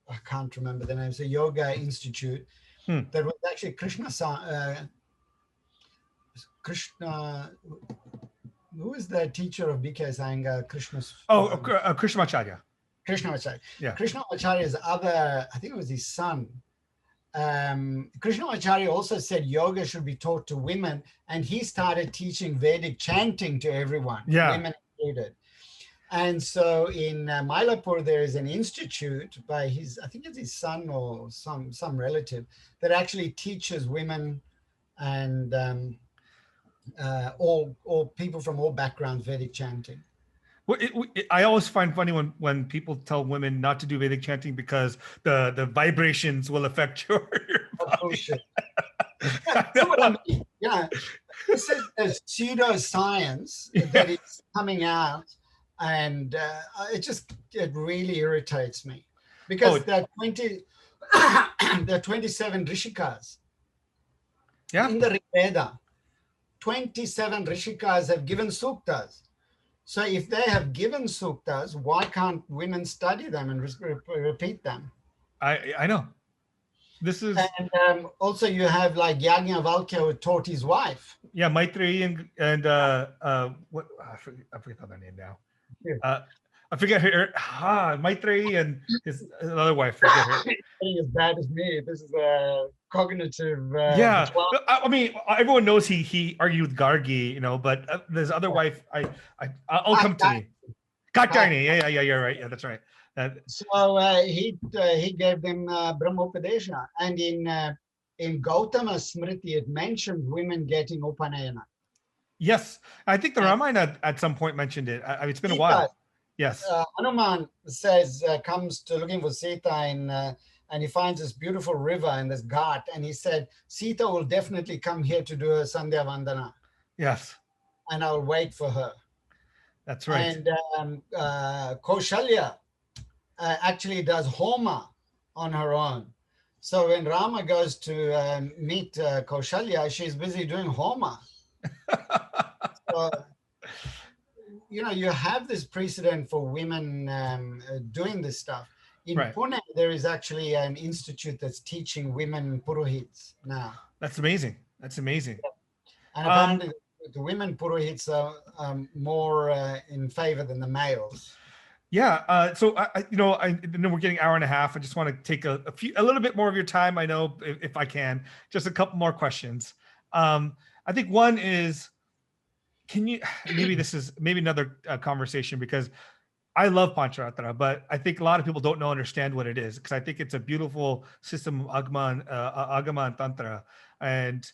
I can't remember the name. It's a yoga institute that was actually Krishna, who is the teacher of B.K. Iyengar? Krishnamacharya. Krishnamacharya. Yeah. Krishnamacharya's other, I think it was his son. Krishnamacharya also said yoga should be taught to women, and he started teaching Vedic chanting to everyone, women included. And so in Mylapore, there is an institute by I think it's his son or some relative that actually teaches women and all people from all backgrounds Vedic chanting. Well, I always find funny when people tell women not to do Vedic chanting because the vibrations will affect your body. That's what I mean. Yeah, this is a pseudoscience that is coming out, and it really irritates me because there are 27 rishikas in the Rig Veda. 27 rishikas have given suktas. So if they have given suktas, why can't women study them and repeat them? I know. This is and also you have like Yajnavalkya who taught his wife. Yeah, Maitreyi and what I forget their name now. Yeah. I forget her. Maitreyi and his other wife. Forget her. As bad as me. This is a cognitive. I mean, everyone knows he argued with Gargi, but there's other wife. I'll come to me. Katyayani. Yeah, you're right. Yeah, that's right. So he gave them Brahmopadesha, and in Gautama Smriti it mentioned women getting Upanayana. Yes, I think the Ramayana at some point mentioned it. It's been a while. Yes. Hanuman comes to looking for Sita and he finds this beautiful river and this ghat, and he said, Sita will definitely come here to do a Sandhya Vandana. Yes. And I'll wait for her. That's right. And Kaushalya actually does Homa on her own. So when Rama goes to meet Kaushalya, she's busy doing Homa. So, you have this precedent for women doing this stuff. In Pune, there is actually an institute that's teaching women Purohits now. That's amazing. That's amazing. Yeah. And apparently the women Purohits are more in favor than the males. Yeah. So I know we're getting an hour and a half. I just want to take a little bit more of your time. I know if I can, just a couple more questions. I think one is, maybe another conversation, because I love Pancaratra, but I think a lot of people don't understand what it is, because I think it's a beautiful system of Agama and Tantra. And,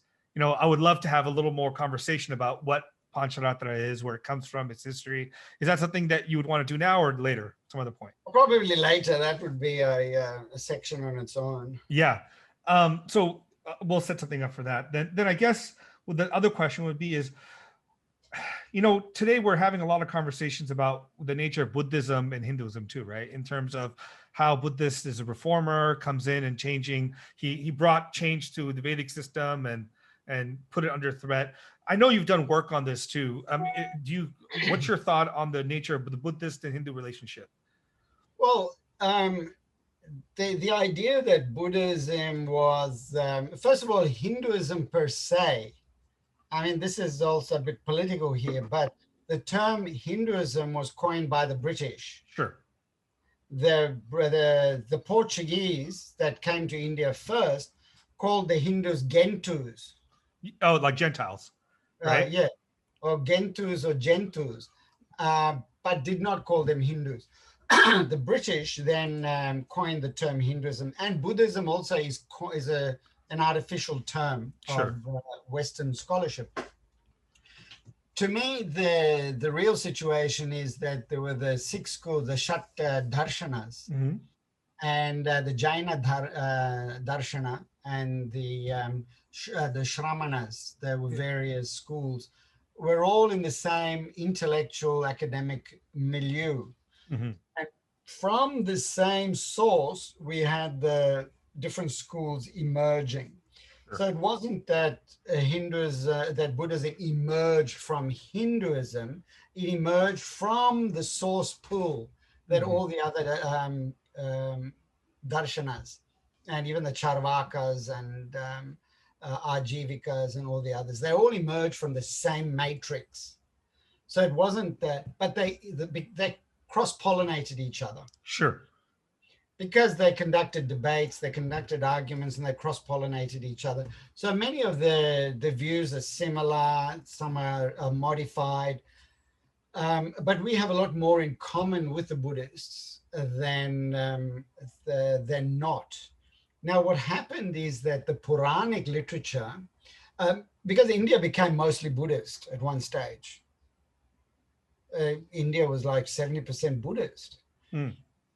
I would love to have a little more conversation about what Pancaratra is, where it comes from, its history. Is that something that you would want to do now or later, some other point? Probably later. That would be a section on its own. Yeah. So we'll set something up for that. Then I guess the other question would be is, today we're having a lot of conversations about the nature of Buddhism and Hinduism too, right? In terms of how Buddhist is a reformer, comes in and changing. He brought change to the Vedic system and put it under threat. I know you've done work on this too. What's your thought on the nature of the Buddhist and Hindu relationship? Well, the idea that Buddhism was, first of all, Hinduism per se. I mean, this is also a bit political here, but the term Hinduism was coined by the British. Sure. The Portuguese that came to India first called the Hindus Gentus. Oh, like Gentiles, right? Yeah, or Gentus or Gentus. but did not call them Hindus. The British then coined the term Hinduism, and Buddhism also is an artificial term of Western scholarship. To me, the real situation is that there were the 6 schools, the Shat Darshanas, and the Jaina Darshana, and the Shramanas. There were various schools. We're all in the same intellectual academic milieu. And from the same source, we had the different schools emerging. So it wasn't that that Buddhism emerged from Hinduism. It emerged from the source pool that all the other darshanas, and even the Charvakas and Ajivikas and all the others, they all emerged from the same matrix. So it wasn't that, but they cross-pollinated each other. Sure. Because they conducted debates, they conducted arguments, and they cross-pollinated each other. So many of the views are similar, some are modified, but we have a lot more in common with the Buddhists than not. Now, what happened is that the Puranic literature, because India became mostly Buddhist at one stage, India was like 70% Buddhist.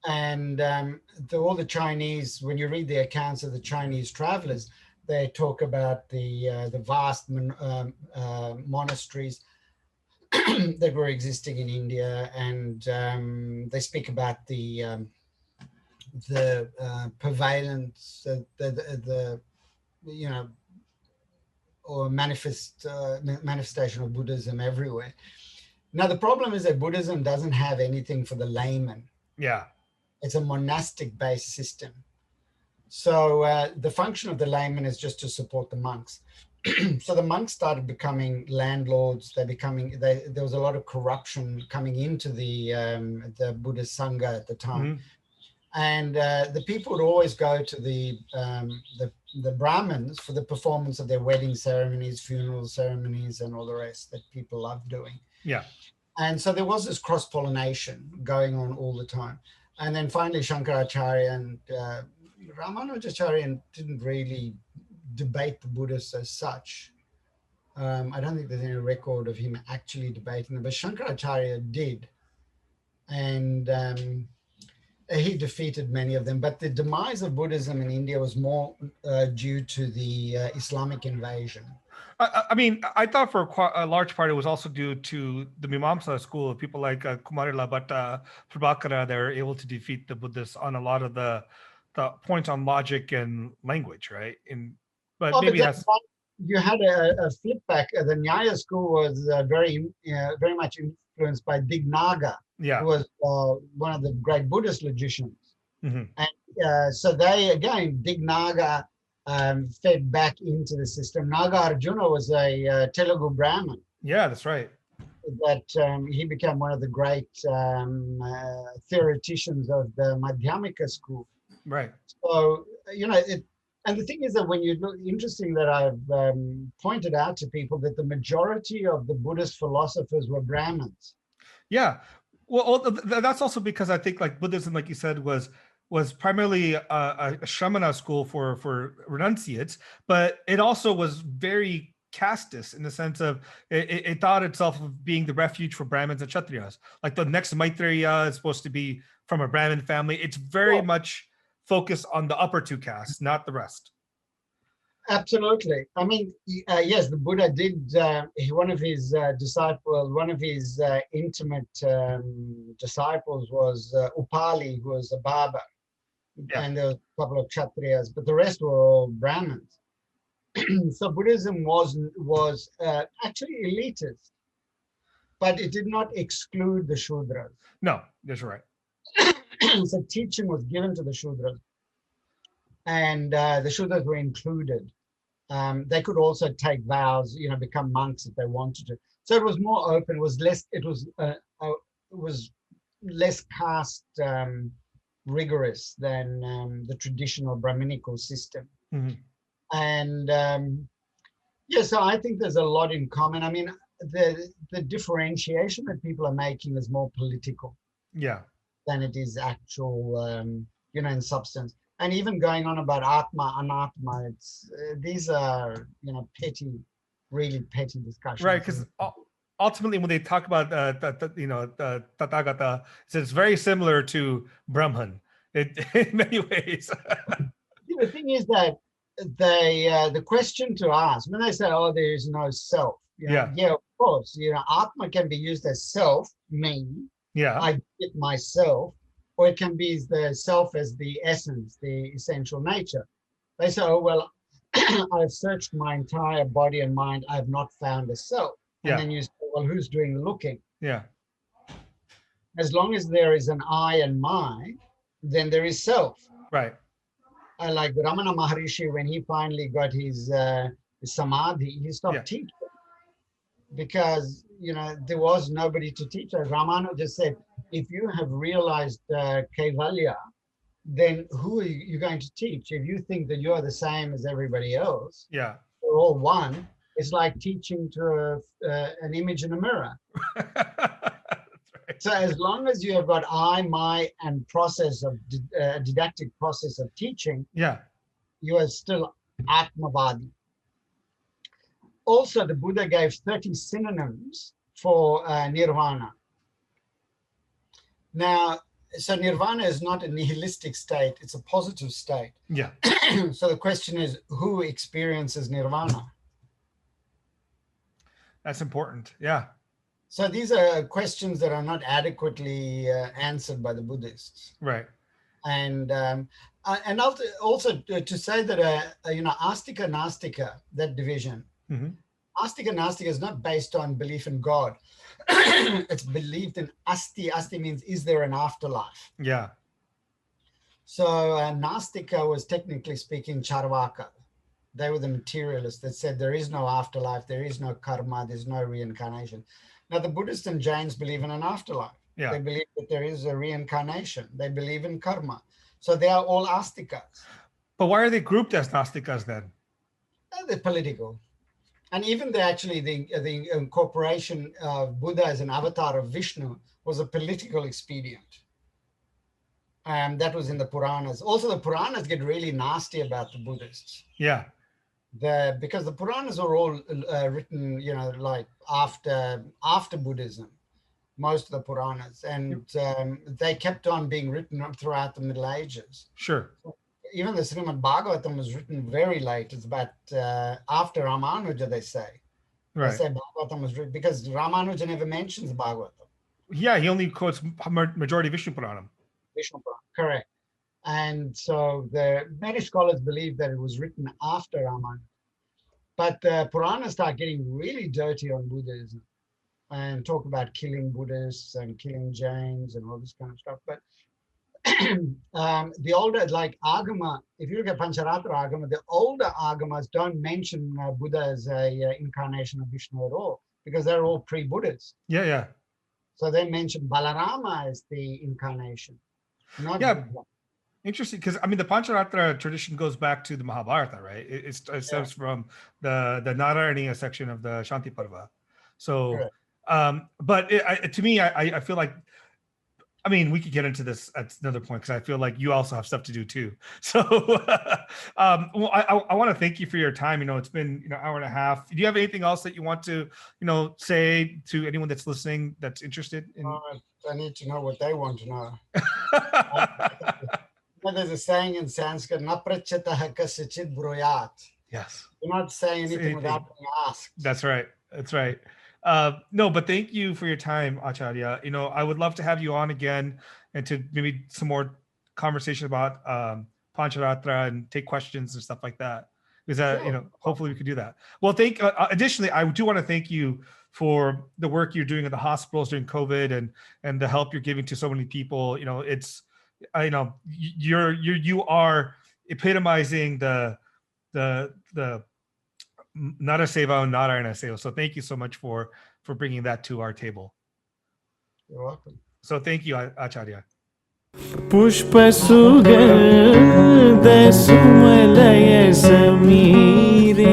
And all the Chinese, when you read the accounts of the Chinese travelers, they talk about the vast monasteries that were existing in India, and they speak about the prevalence, or manifestation of Buddhism everywhere. Now the problem is that Buddhism doesn't have anything for the layman. Yeah. It's a monastic-based system. So the function of the layman is just to support the monks. So the monks started becoming landlords. There was a lot of corruption coming into the Buddhist Sangha at the time. And the people would always go to the Brahmins for the performance of their wedding ceremonies, funeral ceremonies, and all the rest that people love doing. Yeah. And so there was this cross-pollination going on all the time. And then finally, Shankaracharya and Ramanujacharya didn't really debate the Buddhists as such. I don't think there's any record of him actually debating them, but Shankaracharya did. And he defeated many of them. But the demise of Buddhism in India was more due to the Islamic invasion. I mean, I thought for a large part it was also due to the Mimamsa school of people like Kumarila Bhatta, Prabhakara. They were able to defeat the Buddhists on a lot of the points on logic and language, right? You had a flip back. The Nyaya school was very much influenced by Dignaga, who was one of the great Buddhist logicians. And so they, again, Dignaga fed back into the system. Nagarjuna was a Telugu Brahmin. Yeah, that's right. That he became one of the great theoreticians of the Madhyamika school. Right. So, and the thing is that when you look, interesting that I've pointed out to people that the majority of the Buddhist philosophers were Brahmins. Yeah. Well, that's also because I think like Buddhism, like you said, was primarily a Shramana school for renunciates, but it also was very casteist in the sense of it thought itself of being the refuge for Brahmins and Kshatriyas. Like the next Maitreya is supposed to be from a Brahmin family. It's very much focused on the upper two castes, not the rest. Absolutely. I mean, yes, the Buddha did, one of his disciples, one of his intimate disciples was Upali, who was a barber. Yeah. And there was a couple of Kshatriyas, but the rest were all Brahmins. So Buddhism was actually elitist, but it did not exclude the Shudras. No, that's right. So teaching was given to the Shudras, and the Shudras were included. They could also take vows, become monks if they wanted to. So it was more open. It was less caste rigorous than the traditional Brahminical system. And so I think there's a lot in common. I mean, the differentiation that people are making is more political than it is actual, in substance. And even going on about Atma, Anatma, it's these are, really petty discussions. Right, because ultimately when they talk about the Tathagata, it's very similar to Brahman in many ways. The thing is that the question to ask when they say, "Oh, there is no self," of course, Atma can be used as self, me, I get myself, or it can be the self as the essence, the essential nature. They say, "Oh, well, I've searched my entire body and mind. I've not found a self." And then you say, "Well, who's doing the looking?" Yeah. As long as there is an I and my, then there is self. Right. Like Ramana Maharishi, when he finally got his samadhi, he stopped teaching because there was nobody to teach. As Ramanuja said, if you have realized Kaivalya, then who are you going to teach? If you think that you're the same as everybody else, we're all one. It's like teaching to an image in a mirror. So as long as you have got I, my, and process of didactic process of teaching, you are still Atmavadi. Also, the Buddha gave 30 synonyms for nirvana. Now, so nirvana is not a nihilistic state, it's a positive state. Yeah. So the question is, who experiences nirvana? That's important. Yeah. So these are questions that are not adequately answered by the Buddhists. Right. And also to say that Astika Nastika, that division, Astika Nastika is not based on belief in God. It's believed in Asti. Asti means, is there an afterlife? Yeah. So Nastika was technically speaking Charvaka. They were the materialists that said there is no afterlife, there is no karma, there's no reincarnation. Now, the Buddhists and Jains believe in an afterlife. Yeah. They believe that there is a reincarnation. They believe in karma. So they are all Astikas. But why are they grouped as Nastikas then? They're political. And even the incorporation of Buddha as an avatar of Vishnu was a political expedient. And that was in the Puranas. Also, the Puranas get really nasty about the Buddhists. Yeah. Because the Puranas are all written, like after Buddhism, most of the Puranas, and they kept on being written throughout the Middle Ages. Sure. Even the Srimad Bhagavatam was written very late. It's about after Ramanuja, they say. Right. They say Bhagavatam was written because Ramanuja never mentions Bhagavatam. Yeah, he only quotes majority Vishnu Puranam. Vishnu Puranam, correct. And so many scholars believe that it was written after Ramanuja. But the Puranas start getting really dirty on Buddhism and talk about killing Buddhists and killing Jains and all this kind of stuff. But the older, like Agama, if you look at Pancaratra Agama, the older Agamas don't mention Buddha as a incarnation of Vishnu at all because they're all pre-Buddhist. Yeah, yeah. So they mention Balarama as the incarnation. Not Buddha. Interesting, because the Pancaratra tradition goes back to the Mahabharata, right? It stems from the Narayana section of the Shanti Parva. So, but to me, I feel like, we could get into this at another point because I feel like you also have stuff to do too. So, I want to thank you for your time. It's been an hour and a half. Do you have anything else that you want to say to anyone that's listening that's interested in? I need to know what they want to know. There's a saying in Sanskrit, "Naprachataha kasachit bruyat." Yes. Do not say anything without being asked. That's right. That's right. No, but thank you for your time, Acharya. I would love to have you on again and to maybe some more conversation about Pancaratra and take questions and stuff like that. Because hopefully we could do that. Well, additionally, I do want to thank you for the work you're doing at the hospitals during COVID and the help you're giving to so many people. You are epitomizing the Nara Seva and Narayana Seva. So thank you so much for bringing that to our table. You're welcome. So thank you, Acharya. Pushpa Sugandha Sumalaya Samire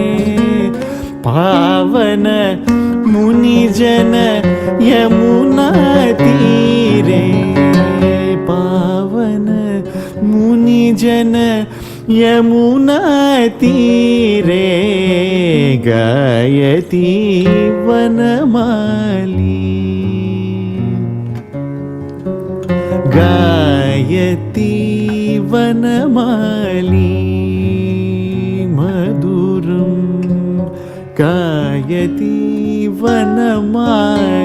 Pavana Muni जन यमुना तीरे पावन मुनि जन यमुना तीरे गायती वनमाली गायती वनमाली मधुरं गायती वनमाली